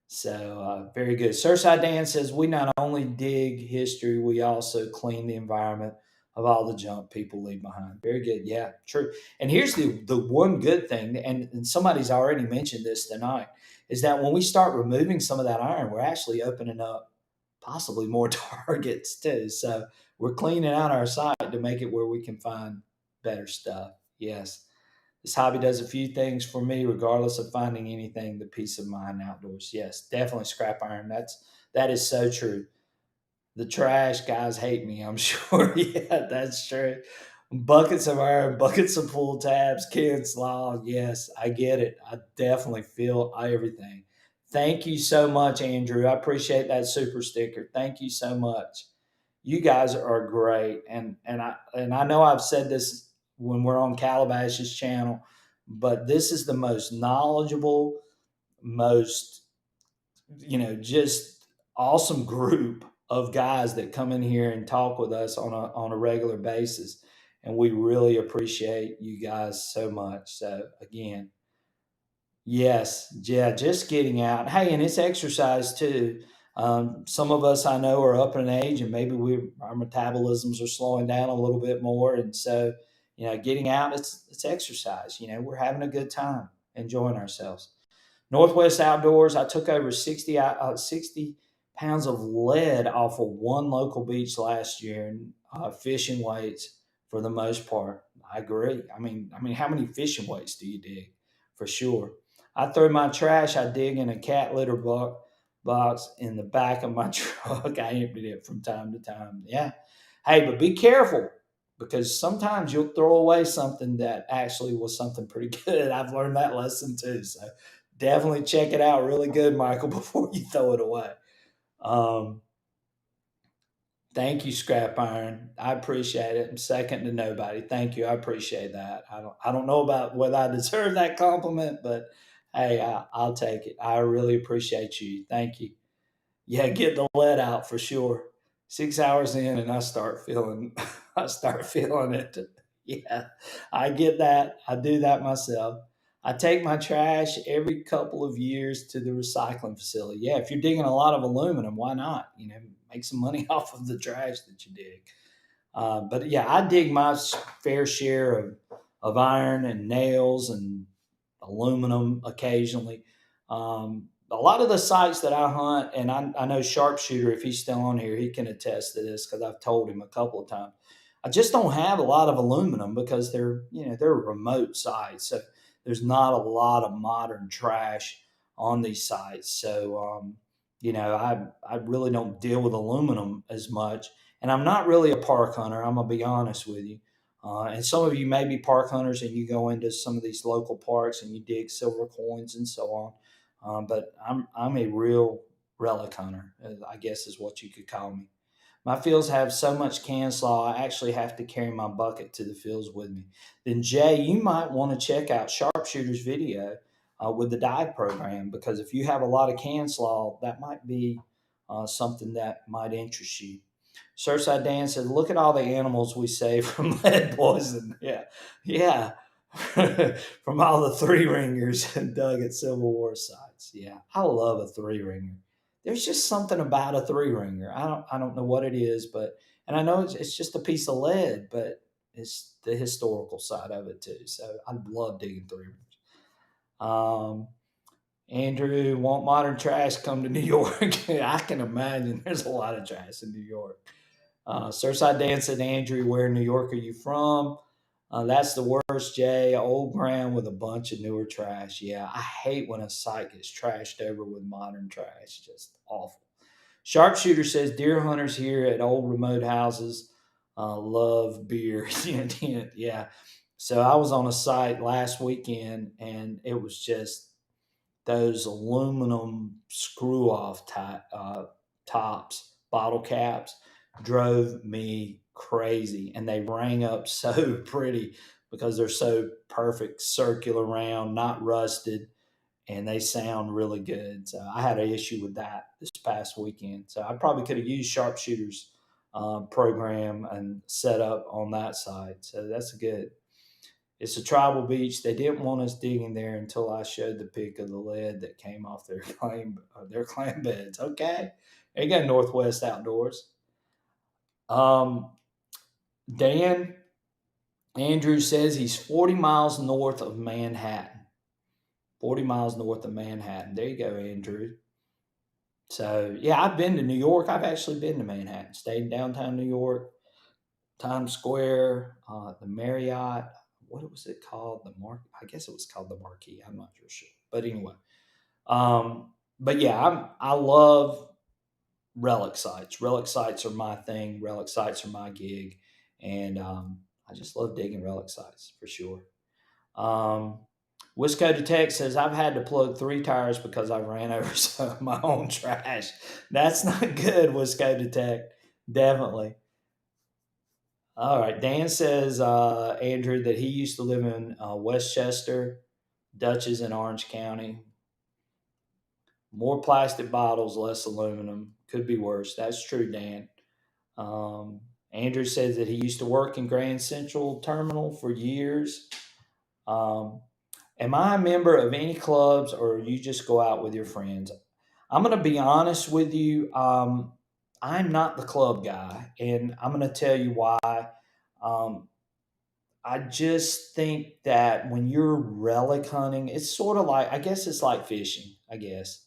So very good. Surfside Dan says we not only dig history, we also clean the environment of all the junk people leave behind. Very good. Yeah, true. And here's the one good thing, and somebody's already mentioned this tonight, is that when we start removing some of that iron, we're actually opening up possibly more targets too. So we're cleaning out our site to make it where we can find better stuff. Yes. This hobby does a few things for me, regardless of finding anything. The peace of mind outdoors. Yes, definitely scrap iron. That is so true. The trash guys hate me. I'm sure. Yeah, that's true. Buckets of iron, buckets of pull tabs, kids law. Yes, I get it. I definitely feel everything. Thank you so much, Andrew. I appreciate that super sticker. Thank you so much. You guys are great, and I know I've said this when we're on Calabash's channel, but this is the most knowledgeable, most just awesome group of guys that come in here and talk with us on a regular basis, and we really appreciate you guys so much. So again, yes, yeah, just getting out. Hey, and it's exercise too. Some of us I know are up in age, and maybe our metabolisms are slowing down a little bit more, and so getting out, it's exercise. We're having a good time, enjoying ourselves. Northwest Outdoors, I took over 60 pounds of lead off of one local beach last year, and fishing weights for the most part. I agree. I mean, how many fishing weights do you dig? For sure. I throw my trash I dig in a cat litter box in the back of my truck. I emptied it from time to time. Yeah. Hey, but be careful because sometimes you'll throw away something that actually was something pretty good. I've learned that lesson too. So definitely check it out really good, Michael, before you throw it away. Um, Thank you, Scrap Iron. I appreciate it. I'm second to nobody. Thank you. I appreciate that. I don't know about whether I deserve that compliment, but hey, I'll take it. I really appreciate you. Thank you. Yeah, get the lead out for sure. 6 hours in, and I start feeling, I start feeling it. Yeah, I get that. I do that myself. I take my trash every couple of years to the recycling facility. Yeah, if you're digging a lot of aluminum, why not? make some money off of the trash that you dig. But yeah, I dig my fair share of iron and nails and aluminum occasionally. A lot of the sites that I hunt, and I know Sharpshooter, if he's still on here, he can attest to this because I've told him a couple of times. I just don't have a lot of aluminum because they're remote sites, so there's not a lot of modern trash on these sites. So I really don't deal with aluminum as much, and I'm not really a park hunter. I'm gonna be honest with you. And some of you may be park hunters and you go into some of these local parks and you dig silver coins and so on. But I'm a real relic hunter, I guess is what you could call me. My fields have so much can slaw, I actually have to carry my bucket to the fields with me. Then, Jay, you might want to check out Sharpshooter's video with the dive program because if you have a lot of can slaw, that might be something that might interest you. Surfside Dan said, "Look at all the animals we saved from lead poison." Yeah, yeah, from all the three ringers dug at Civil War sites. Yeah, I love a three ringer. There's just something about a three ringer. I don't know what it is, but and I know it's just a piece of lead, but it's the historical side of it too. So I love digging three ringers. Um, Andrew, want modern trash come to New York? I can imagine there's a lot of trash in New York. Surfside Dan said, Andrew, where in New York are you from? That's the worst, Jay. Old ground with a bunch of newer trash. Yeah, I hate when a site gets trashed over with modern trash. Just awful. Sharpshooter says, deer hunters here at old remote houses love beer. Yeah. So I was on a site last weekend and it was just those aluminum screw off tops, bottle caps, drove me crazy. And they rang up so pretty because they're so perfect, circular round, not rusted, and they sound really good. So I had an issue with that this past weekend. So I probably could have used Sharpshooter's program and set up on that side. So that's good. It's a tribal beach. They didn't want us digging there until I showed the pic of the lead that came off their clam beds. Okay, there you go, Northwest Outdoors. Um, Dan Andrews says he's 40 miles north of Manhattan. 40 miles north of Manhattan. There you go, Andrew. So yeah, I've been to New York. I've actually been to Manhattan. Stayed in downtown New York, Times Square, the Marriott. What was it called? I guess it was called the Marquee. I'm not sure. But anyway, but yeah, I love relic sites. Relic sites are my thing. Relic sites are my gig, and I just love digging relic sites for sure. Um, Wisco Detect says I've had to plug three tires because I ran over some of my own trash. That's not good, Wisco Detect. Definitely. All right. Dan says, Andrew, that he used to live in Westchester, Dutchess in Orange County. More plastic bottles, less aluminum. Could be worse. That's true, Dan. Um, Andrew says that he used to work in Grand Central Terminal for years. Um, am I a member of any clubs or you just go out with your friends? I'm going to be honest with you. I'm not the club guy, and I'm going to tell you why. Um, I just think that when you're relic hunting, it's sort of like, I guess it's like fishing, I guess.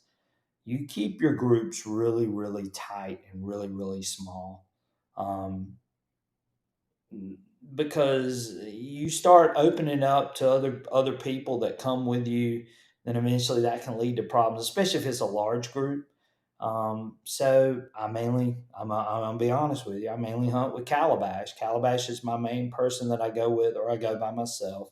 You keep your groups really, really tight and really, really small. Um, because you start opening up to other people that come with you, then eventually that can lead to problems, especially if it's a large group. So I'm gonna be honest with you. I mainly hunt with Calabash. Calabash is my main person that I go with, or I go by myself.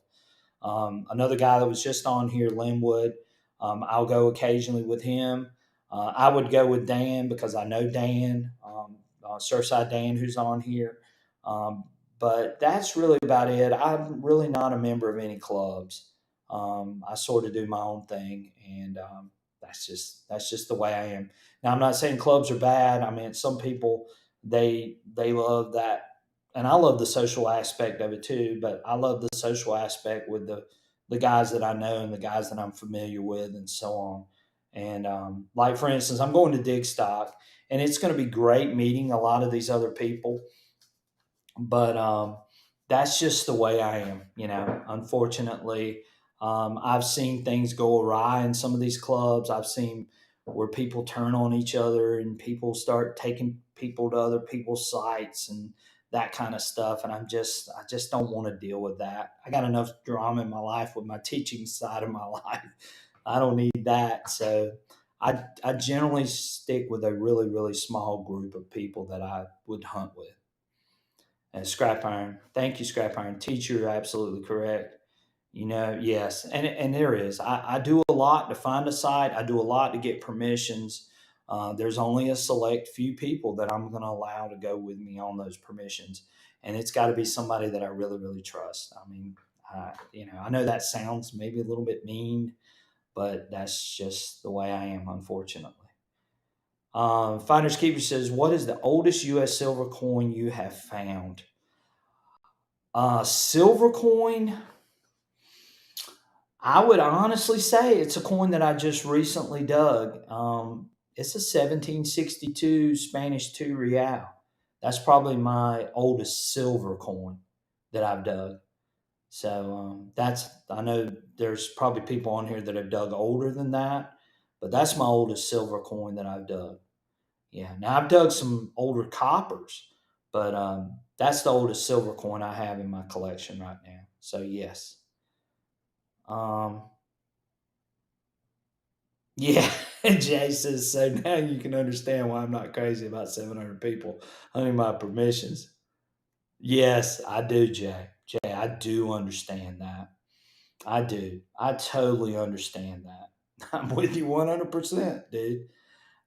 Another guy that was just on here, Linwood, I'll go occasionally with him. I would go with Dan because I know Dan, Surfside Dan, who's on here. Um, but that's really about it. I'm really not a member of any clubs. I sort of do my own thing, and that's just the way I am. Now, I'm not saying clubs are bad. I mean, some people they love that, and I love the social aspect of it too. But I love the social aspect with the guys that I know and the guys that I'm familiar with, and so on. And like for instance, I'm going to Dig Stock, and it's going to be great meeting a lot of these other people. But that's just the way I am, you know. Unfortunately, I've seen things go awry in some of these clubs. I've seen where people turn on each other and people start taking people to other people's sites and that kind of stuff. And I just don't want to deal with that. I got enough drama in my life with my teaching side of my life. I don't need that. So I generally stick with a really, really small group of people that I would hunt with. And Scrap Iron, thank you, Scrap Iron. Teacher, you're absolutely correct. You know, yes, and there is. I do a lot to find a site. I do a lot to get permissions. There's only a select few people that I'm going to allow to go with me on those permissions, and it's got to be somebody that I really, really trust. I mean, you know, I know that sounds maybe a little bit mean, but that's just the way I am, unfortunately. Finders Keeper says, "What is the oldest U.S. silver coin you have found?" Silver coin, I would honestly say it's a coin that I just recently dug. It's a 1762 Spanish 2 real. That's probably my oldest silver coin that I've dug. So that's, I know there's probably people on here that have dug older than that, but that's my oldest silver coin that I've dug. Yeah. Now I've dug some older coppers, but that's the oldest silver coin I have in my collection right now. So yes. Um, yeah. Jay says, so now you can understand why I'm not crazy about 700 people hunting my permissions. Yes, I do, Jay. Jay, I do understand that. I do. I totally understand that. I'm with you 100%, dude.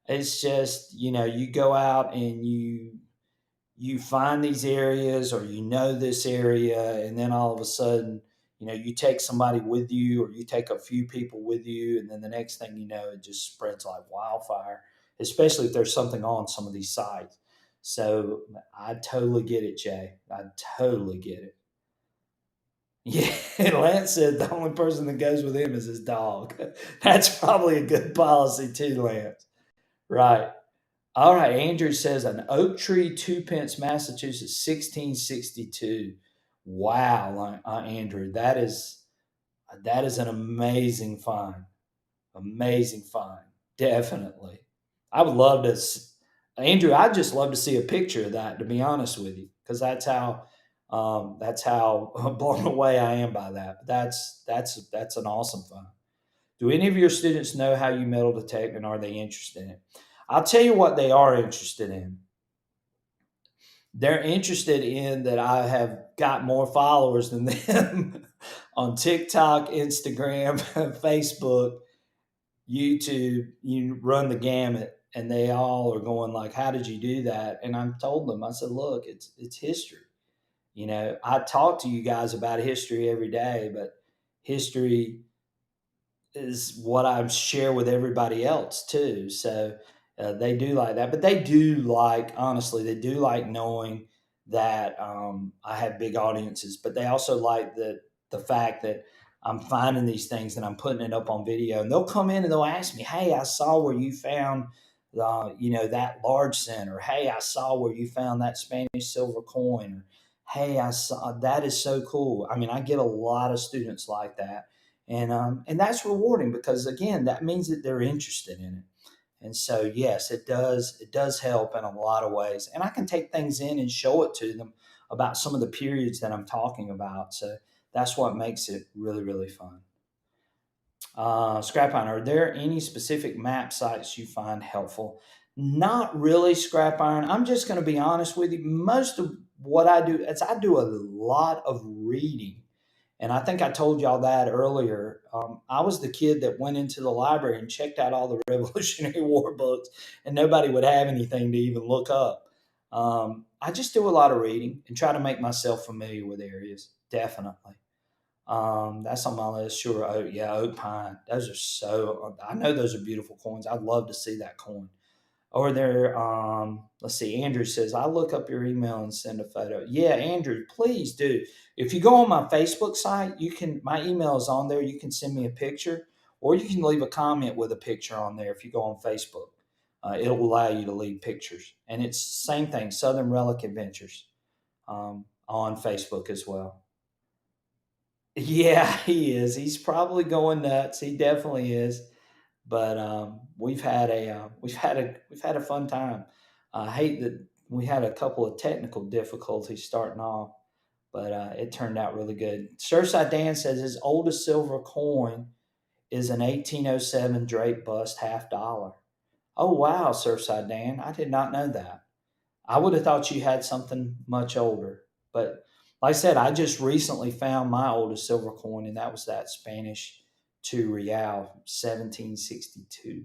It's just, you know, you go out and you find these areas or you know this area, and then all of a sudden, you know, you take somebody with you or you take a few people with you, and then the next thing you know, it just spreads like wildfire, especially if there's something on some of these sites. So I totally get it, Jay. I totally get it. Yeah, Lance said the only person that goes with him is his dog. That's probably a good policy too, Lance. Right. All right, Andrew says an oak tree, two pence, Massachusetts, 1662. Wow, Andrew, that is an amazing find. Amazing find, definitely. I would love to, Andrew. I'd just love to see a picture of that. To be honest with you, because that's how blown away I am by that. But that's an awesome find. Do any of your students know how you metal detect and are they interested in it? I'll tell you what they are interested in. They're interested in that I have got more followers than them on TikTok, Instagram, Facebook, YouTube. You run the gamut, and they all are going like, "How did you do that?" And I told them, I said, "Look, it's history. You know, I talk to you guys about history every day, but history is what I share with everybody else too. So they do like that, but they do like, honestly, they do like knowing that I have big audiences. But they also like the fact that I'm finding these things and I'm putting it up on video, and they'll come in and they'll ask me, "Hey, I saw where you found." You know, that large center. Hey, I saw where you found that Spanish silver coin. Or, hey, I saw that is so cool. I mean, I get a lot of students like that, and that's rewarding because again that means that they're interested in it. And so yes, it does help in a lot of ways, and I can take things in and show it to them about some of the periods that I'm talking about. So that's what makes it really, really fun. Scrap Iron, are there any specific map sites you find helpful? Not really, Scrap Iron. I'm just going to be honest with you. Most of what I do is I do a lot of reading. And I think I told y'all that earlier. I was the kid that went into the library and checked out all the Revolutionary War books, and nobody would have anything to even look up. I just do a lot of reading and try to make myself familiar with areas. Definitely. That's on my list. Sure. Oak, yeah, oak pine. Those are so. I know those are beautiful coins. I'd love to see that coin. Or there, let's see. Andrew says, "I look up your email and send a photo." Yeah, Andrew, please do. If you go on my Facebook site, you can. My email is on there. You can send me a picture, or you can leave a comment with a picture on there if you go on Facebook. it'll allow you to leave pictures. And it's same thing, Southern Relic Adventures, on Facebook as well. Yeah, he is. He's probably going nuts. He definitely is. But we've had a fun time. I hate that we had a couple of technical difficulties starting off, but it turned out really good. Surfside Dan says his oldest silver coin is an 1807 Drake bust $50. Oh wow, Surfside Dan, I did not know that. I would have thought you had something much older, but like I said, I just recently found my oldest silver coin, and that was that Spanish 2 real, 1762.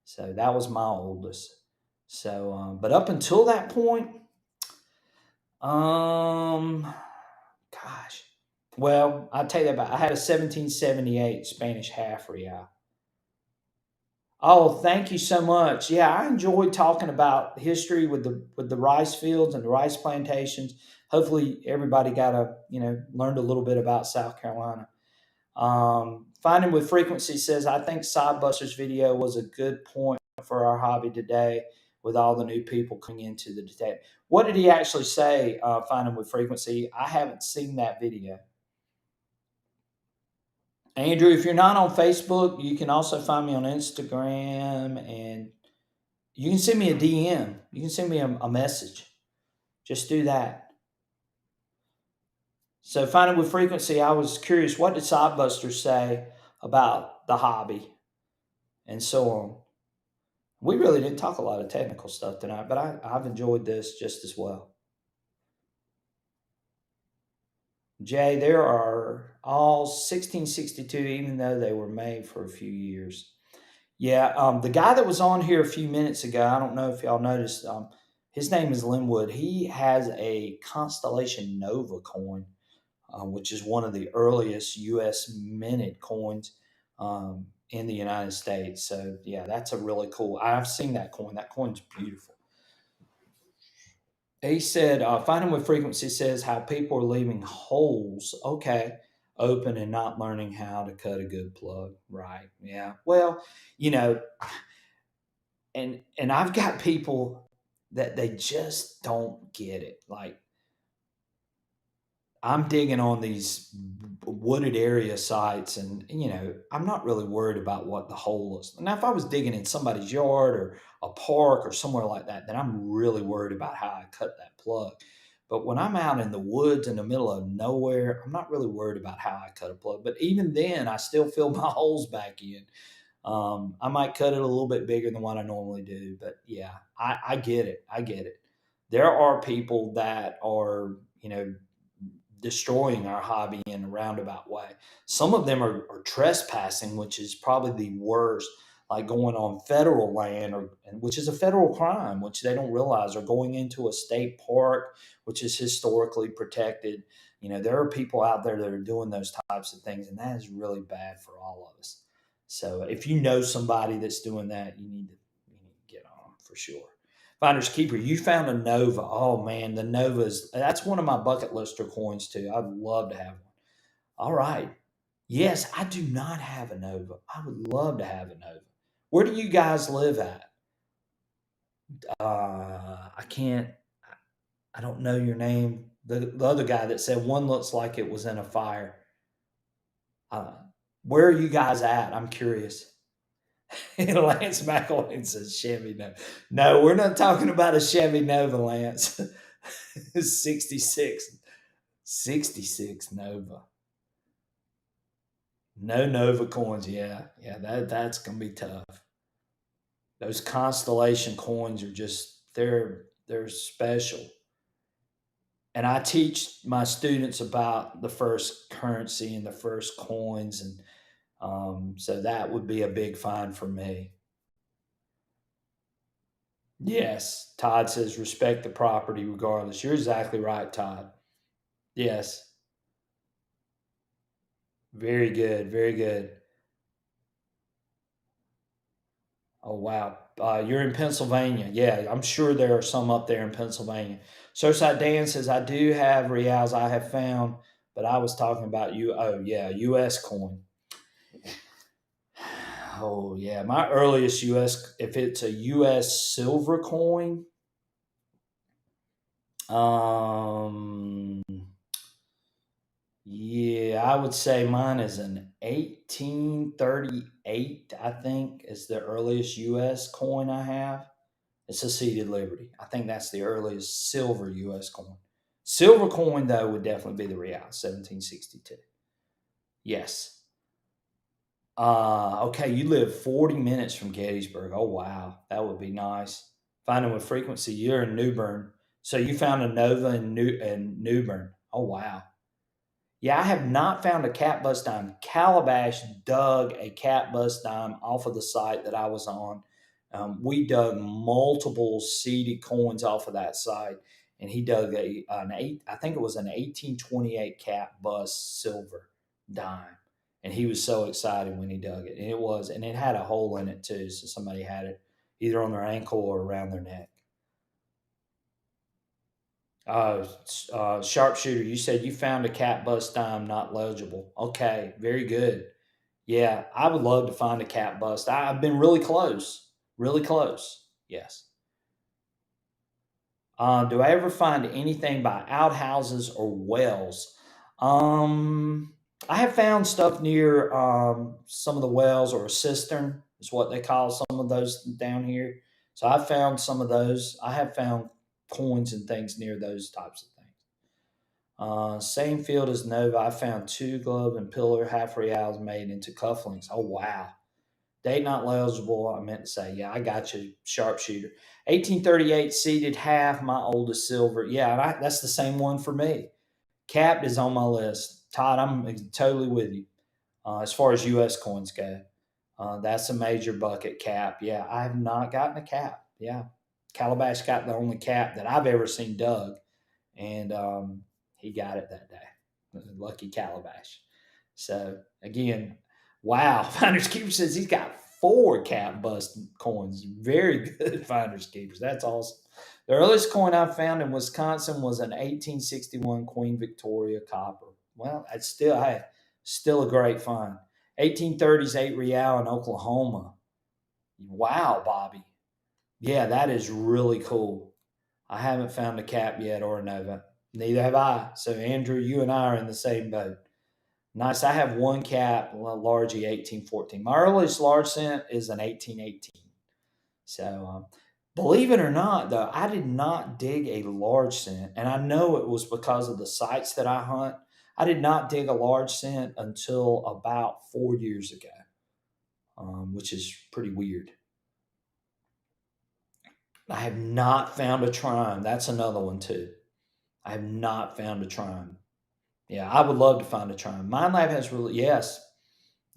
So that was my oldest. So, but up until that point, um, gosh, well, I'll tell you about. I had a 1778 Spanish half real. Oh, thank you so much. Yeah, I enjoyed talking about history with the rice fields and the rice plantations. Hopefully, everybody got a learned a little bit about South Carolina. Finding with Frequency says, I think Sidebuster's video was a good point for our hobby today with all the new people coming into the detective. What did he actually say, Finding with Frequency? I haven't seen that video. Andrew, if you're not on Facebook, you can also find me on Instagram, and you can send me a DM. You can send me a message. Just do that. So, Finding with Frequency, I was curious, what did Sidebuster say about the hobby and so on? We really didn't talk a lot of technical stuff tonight, but I've enjoyed this just as well. Jay, there are all 1662, even though they were made for a few years. Yeah, the guy that was on here a few minutes ago, I don't know if y'all noticed, his name is Linwood. He has a Constellation Nova coin, which is one of the earliest U.S. minted coins in the United States. So, yeah, that's a really cool. I've seen that coin. That coin's beautiful. He said, Finding with Frequency says how people are leaving holes, okay, open and not learning how to cut a good plug. Right. Yeah. Well, you know, and I've got people that they just don't get it. Like, I'm digging on these wooded area sites, and I'm not really worried about what the hole is. Now, if I was digging in somebody's yard or a park or somewhere like that, then I'm really worried about how I cut that plug. But when I'm out in the woods in the middle of nowhere, I'm not really worried about how I cut a plug. But even then, I still fill my holes back in. I might cut it a little bit bigger than what I normally do, but yeah, I get it. I get it. There are people that are, destroying our hobby in a roundabout way. Some of them are trespassing, which is probably the worst, like going on federal land, which is a federal crime, which they don't realize, or going into a state park, which is historically protected. There are people out there that are doing those types of things, and that is really bad for all of us. So if you know somebody that's doing that, you need to get on 'em for sure. Finders keeper, you found a Nova. Oh man, the Novas. That's one of my bucket lister coins too. I'd love to have one. All right. Yes, I do not have a Nova. I would love to have a Nova. Where do you guys live at? I can't. I don't know your name. The other guy that said one looks like it was in a fire. Uh, where are you guys at? I'm curious. Lance McElwain says Chevy Nova. No, we're not talking about a Chevy Nova, Lance. 66. 66 Nova. No Nova coins. Yeah. Yeah, that's gonna be tough. Those Constellation coins are just they're special. And I teach my students about the first currency and the first coins, and so that would be a big find for me. Yes, Todd says respect the property regardless. You're exactly right, Todd. Yes, very good, very good. Oh wow, you're in Pennsylvania. Yeah, I'm sure there are some up there in Pennsylvania. Surfside Dan says I do have reals I have found, but I was talking about you. Oh yeah, U.S. coin. Oh yeah, my earliest U.S. if it's a U.S. silver coin, um, yeah, I would say mine is an 1838. I think is the earliest U.S. coin I have. It's a seated Liberty. I think that's the earliest silver U.S. coin. Silver coin though would definitely be the Real, 1762. Yes. Okay, you live 40 minutes from Gettysburg. Oh, wow. That would be nice. Finding with frequency, you're in New Bern. So you found a Nova in New Bern. Oh, wow. Yeah, I have not found a cat bus dime. Calabash dug a cat bus dime off of the site that I was on. We dug multiple seeded coins off of that site, and he dug I think it was an 1828 cat bus silver dime, and he was so excited when he dug it, and and it had a hole in it too, so somebody had it either on their ankle or around their neck. Sharpshooter, you said you found a cat bust dime not legible. Okay, very good. Yeah, I would love to find a cat bust. I've been really close, really close. Yes. Do I ever find anything by outhouses or wells? Um, I have found stuff near some of the wells or a cistern is what they call some of those down here. So I found some of those. I have found coins and things near those types of things. Same field as Nova. I found two glove and pillar half reals made into cufflinks. Oh wow. Date not legible. I meant to say, yeah, I got you, sharpshooter. 1838 seated half, my oldest silver. Yeah, and that's the same one for me. Capped is on my list. Todd, I'm totally with you. As far as U.S. coins go, that's a major bucket cap. Yeah, I have not gotten a cap. Yeah, Calabash got the only cap that I've ever seen dug, and he got it that day. Lucky Calabash. So again, wow. Finders Keeper says he's got four cap bust coins. Very good, Finders Keepers. That's awesome. The earliest coin I found in Wisconsin was an 1861 Queen Victoria copper. Well, that's still a great find. 1830s 8 real in Oklahoma. Wow, Bobby. Yeah, that is really cool. I haven't found a cap yet or a Nova. Neither have I. So, Andrew, you and I are in the same boat. Nice. I have one cap, largely 1814. My earliest large cent is an 1818. So, believe it or not, though, I did not dig a large cent, and I know it was because of the sites that I hunt. I did not dig a large cent until about 4 years ago, which is pretty weird. I have not found a trine. That's another one too. I have not found a trine. Yeah, I would love to find a trine. Mind Lab has really, yes.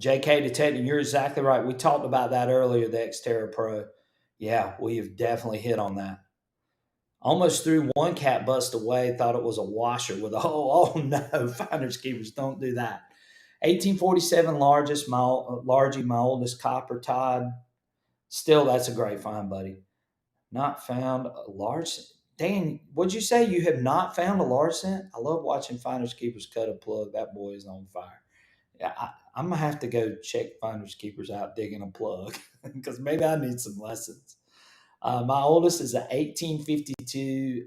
JK Detecting, you're exactly right. We talked about that earlier, the Xterra Pro. Yeah, we have definitely hit on that. Almost threw one cat bust away, thought it was a washer with a hole. Oh no, finders keepers, don't do that. 1847 largest, largely my oldest copper Todd. Still, that's a great find, buddy. Not found a large. Dan, what'd you say? You have not found a large cent? I love watching finders keepers cut a plug. That boy is on fire. Yeah, I'm gonna have to go check finders keepers out digging a plug because maybe I need some lessons. My oldest is an 1852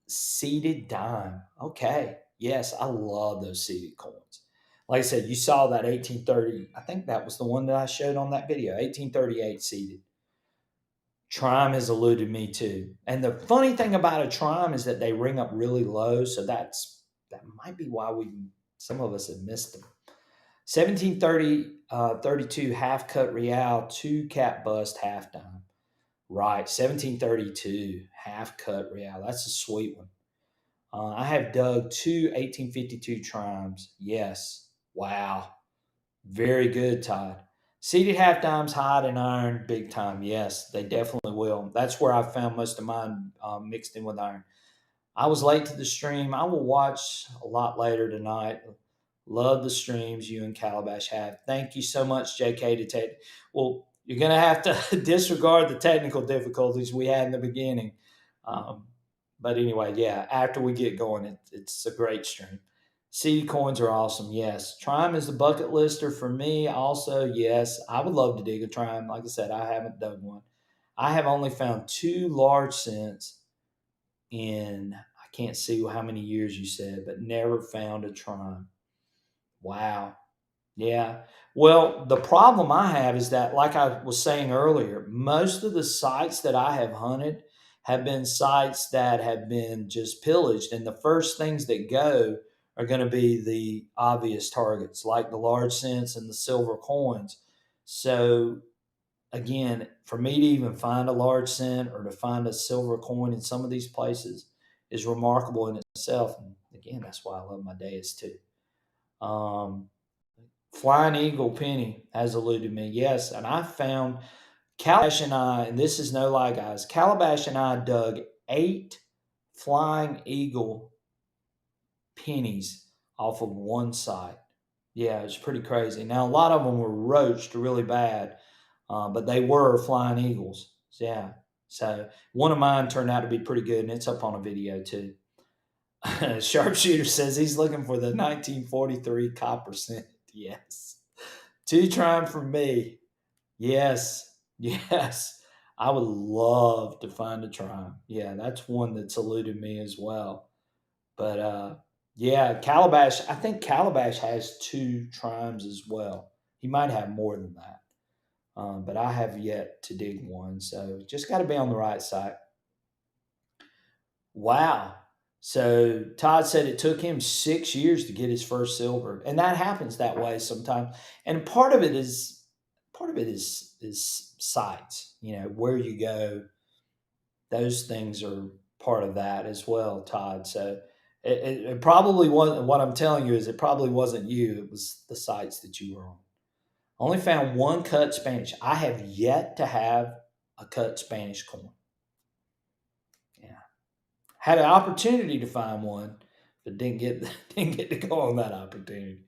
seeded dime. Okay, yes, I love those seeded coins. Like I said, you saw that 1830. I think that was the one that I showed on that video. 1838 seeded. Trime has eluded me too. And the funny thing about a trime is that they ring up really low, so that might be why we some of us have missed them. 1730, 32 half cut real, two cap bust half dime. Right, 1732 half cut real. That's a sweet one. I have dug two 1852 trimes. Yes. Wow. Very good, Todd. Seeded half dimes, hide and iron, big time. Yes, they definitely will. That's where I found most of mine mixed in with iron. I was late to the stream. I will watch a lot later tonight. Love the streams you and Calabash have. Thank you so much, JK Detective. Well, you're going to have to disregard the technical difficulties we had in the beginning. Um, but anyway, yeah, after we get going, it's a great stream. CD coins are awesome. Yes. Trime is the bucket lister for me. Also, yes. I would love to dig a trime. Like I said, I haven't dug one. I have only found two large cents in, I can't see how many years you said, but never found a trime. Wow. Yeah. Well, the problem I have is that, like I was saying earlier, most of the sites that I have hunted have been sites that have been just pillaged. And the first things that go are going to be the obvious targets, like the large cents and the silver coins. So, again, for me to even find a large cent or to find a silver coin in some of these places is remarkable in itself. And again, that's why I love my days too. Um, Flying Eagle Penny has eluded me. Yes, and I found Calabash and I, and this is no lie, guys. Calabash and I dug 8 Flying Eagle pennies off of one site. Yeah, it's pretty crazy. Now, a lot of them were roached really bad, but they were Flying Eagles. Yeah. So one of mine turned out to be pretty good, and it's up on a video too. Sharpshooter says he's looking for the 1943 copper cent. Yes. Two trying for me. Yes. Yes. I would love to find a trime. Yeah, that's one that's eluded me as well. But yeah, Calabash, I think Calabash has two trimes as well. He might have more than that. But I have yet to dig one. So just got to be on the right side. Wow. So Todd said it took him 6 years to get his first silver, and that happens that way sometimes. And part of it is sites. You know where you go; those things are part of that as well, Todd. So it probably wasn't. What I'm telling you is it probably wasn't you. It was the sites that you were on. Only found one cut Spanish. I have yet to have a cut Spanish coin. Yeah. Had an opportunity to find one, but didn't get didn't get to go on that opportunity.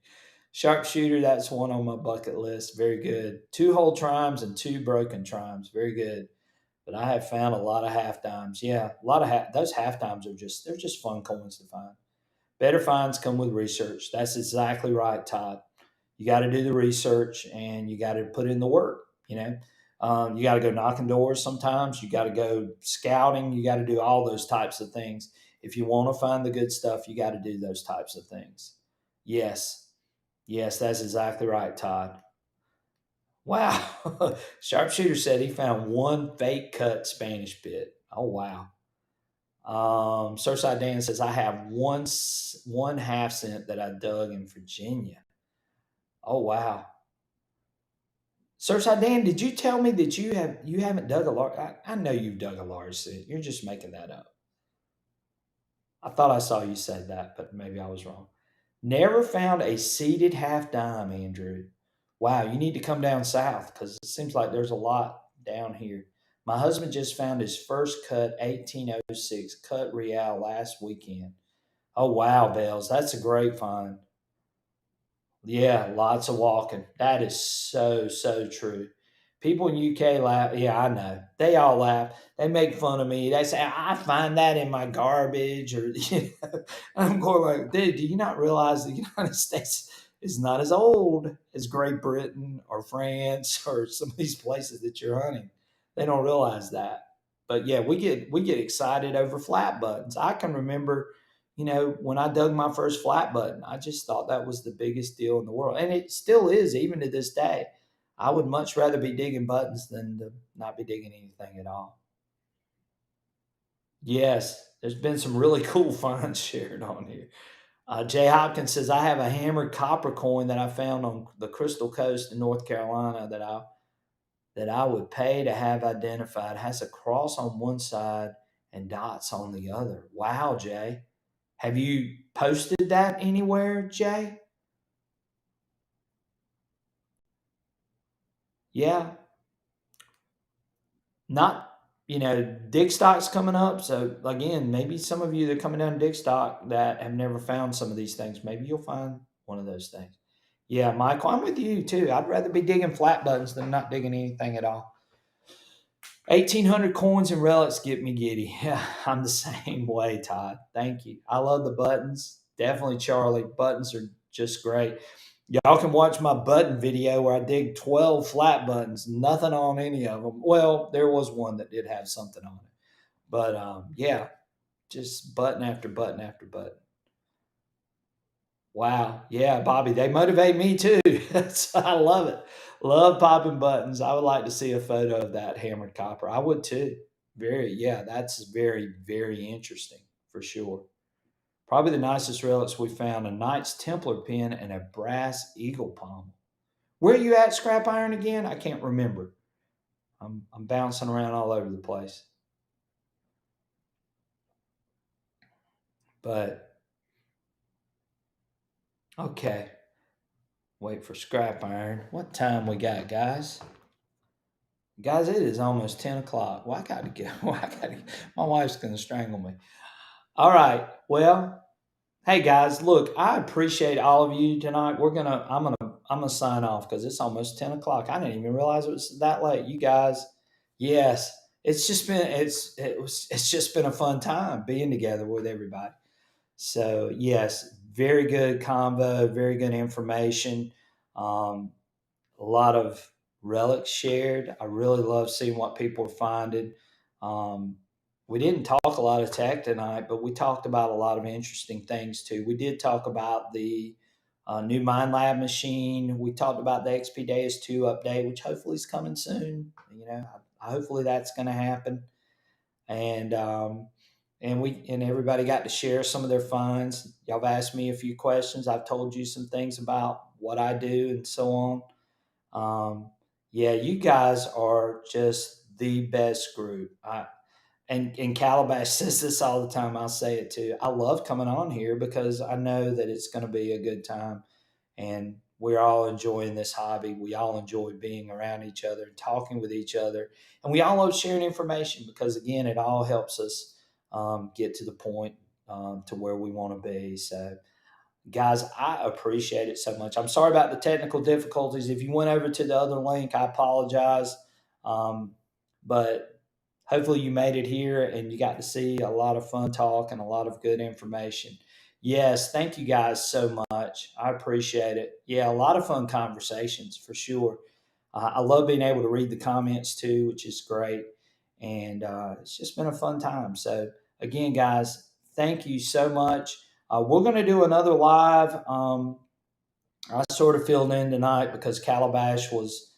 Sharpshooter, that's one on my bucket list. Very good. Two whole trimes and two broken trimes. Very good. But I have found a lot of half dimes. Yeah, a lot of those half dimes are just they're just fun coins to find. Better finds come with research. That's exactly right, Todd. You got to do the research and you got to put in the work. You got to go knocking doors sometimes. You got to go scouting. You got to do all those types of things. If you want to find the good stuff, you got to do those types of things. Yes. Yes, that's exactly right, Todd. Wow. Sharpshooter said he found one fake cut Spanish bit. Oh, wow. Surfside Dan says I have one half cent that I dug in Virginia. Oh wow. Surfside Dan, did you tell me that you haven't dug a large? I know you've dug a large cent. You're just making that up. I thought I saw you said that, but maybe I was wrong. Never found a seeded half dime, Andrew. Wow, you need to come down south because it seems like there's a lot down here. My husband just found his first cut 1806 cut real last weekend. Oh wow, Bells, that's a great find. Yeah, lots of walking. That is so true. People in UK laugh. Yeah, I know. They all laugh. They make fun of me. They say I find that in my garbage, or I'm going like, dude, do you not realize the United States is not as old as Great Britain or France or some of these places that you're hunting? They don't realize that. But yeah, we get excited over flat buttons. I can remember when I dug my first flat button, I just thought that was the biggest deal in the world. And it still is, even to this day. I would much rather be digging buttons than to not be digging anything at all. Yes, there's been some really cool finds shared on here. Jay Hopkins says, I have a hammered copper coin that I found on the Crystal Coast in North Carolina that I would pay to have identified. It has a cross on one side and dots on the other. Wow, Jay. Have you posted that anywhere, Jay? Yeah, not, dig stock's coming up. So again, maybe some of you that are coming down dig stock that have never found some of these things, maybe you'll find one of those things. Yeah, Michael, I'm with you too. I'd rather be digging flat buttons than not digging anything at all. 1,800 coins and relics get me giddy. Yeah, I'm the same way, Todd. Thank you. I love the buttons. Definitely, Charlie. Buttons are just great. Y'all can watch my button video where I dig 12 flat buttons, nothing on any of them. Well, there was one that did have something on it. But yeah, just button after button after button. Wow. Yeah, Bobby, they motivate me too. I love it. Love popping buttons. I would like to see a photo of that hammered copper. I would too. Very, yeah, that's very, very interesting for sure. Probably the nicest relics we found, a Knights Templar pin and a brass eagle pommel. Where are you at, Scrap Iron, again? I can't remember. I'm bouncing around all over the place. But okay. Wait for Scrap Iron. What time we got, guys? Guys, it is almost 10 o'clock. Well, I gotta go. My wife's gonna strangle me. All right. Well, hey guys, look, I appreciate all of you tonight. I'm gonna sign off because it's almost 10 o'clock. I didn't even realize it was that late. You guys, yes, it's just been a fun time being together with everybody. So yes, very good convo, very good information. Um, a lot of relics shared. I really love seeing what people are finding. Um, we didn't talk a lot of tech tonight, but we talked about a lot of interesting things too. We did talk about the new Mind Lab machine. We talked about the XP Deus 2 update, which hopefully is coming soon. Hopefully that's going to happen. And everybody got to share some of their finds. Y'all have asked me a few questions. I've told you some things about what I do and so on. Yeah, you guys are just the best group. And Calabash says this all the time. I'll say it too. I love coming on here because I know that it's going to be a good time, and we're all enjoying this hobby. We all enjoy being around each other and talking with each other, and we all love sharing information because again, it all helps us get to the point to where we want to be. So guys, I appreciate it so much. I'm sorry about the technical difficulties. If you went over to the other link, I apologize. Um, but hopefully you made it here and you got to see a lot of fun talk and a lot of good information. Yes, thank you guys so much. I appreciate it. Yeah, a lot of fun conversations for sure. I love being able to read the comments too, which is great. And it's just been a fun time. So, again, guys, thank you so much. We're going to do another live. I sort of filled in tonight because Calabash was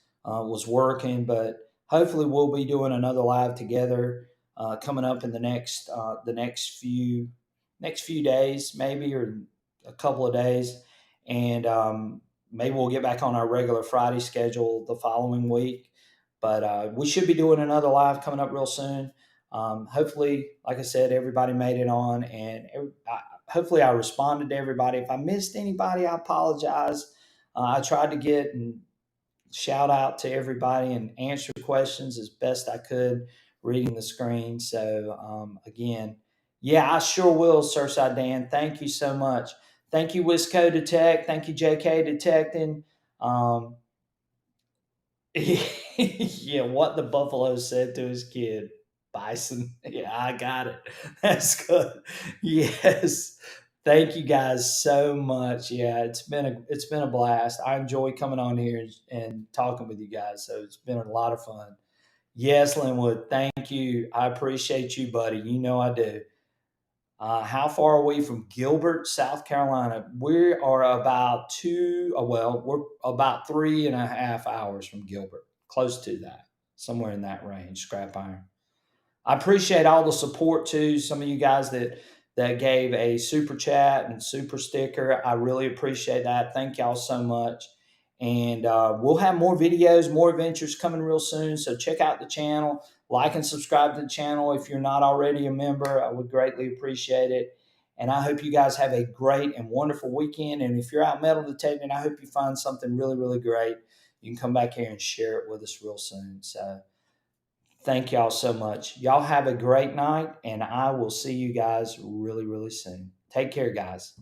working, but hopefully we'll be doing another live together coming up in the next few days, maybe or a couple of days, and maybe we'll get back on our regular Friday schedule the following week. But we should be doing another live coming up real soon. Hopefully, like I said, everybody made it on, and hopefully I responded to everybody. If I missed anybody, I apologize. I tried to get and shout out to everybody and answer questions as best I could reading the screen. So again, yeah, I sure will, Surfside Dan. Thank you so much. Thank you, Wisco Detect. Thank you, JK Detecting. Um, yeah, what the buffalo said to his kid. Bison. Yeah, I got it. That's good. Yes. Thank you guys so much. Yeah, it's been a blast. I enjoy coming on here and talking with you guys. So it's been a lot of fun. Yes, Linwood, thank you. I appreciate you, buddy. You know I do. How far are we from Gilbert, South Carolina? We are about we're about 3.5 hours from Gilbert, close to that, somewhere in that range, Scrap Iron. I appreciate all the support too. Some of you guys that gave a super chat and super sticker. I really appreciate that. Thank y'all so much. And we'll have more videos, more adventures coming real soon. So check out the channel, like and subscribe to the channel if you're not already a member. I would greatly appreciate it. And I hope you guys have a great and wonderful weekend. And if you're out metal detecting, I hope you find something really, really great. You can come back here and share it with us real soon. So thank y'all so much. Y'all have a great night, and I will see you guys really, really soon. Take care, guys.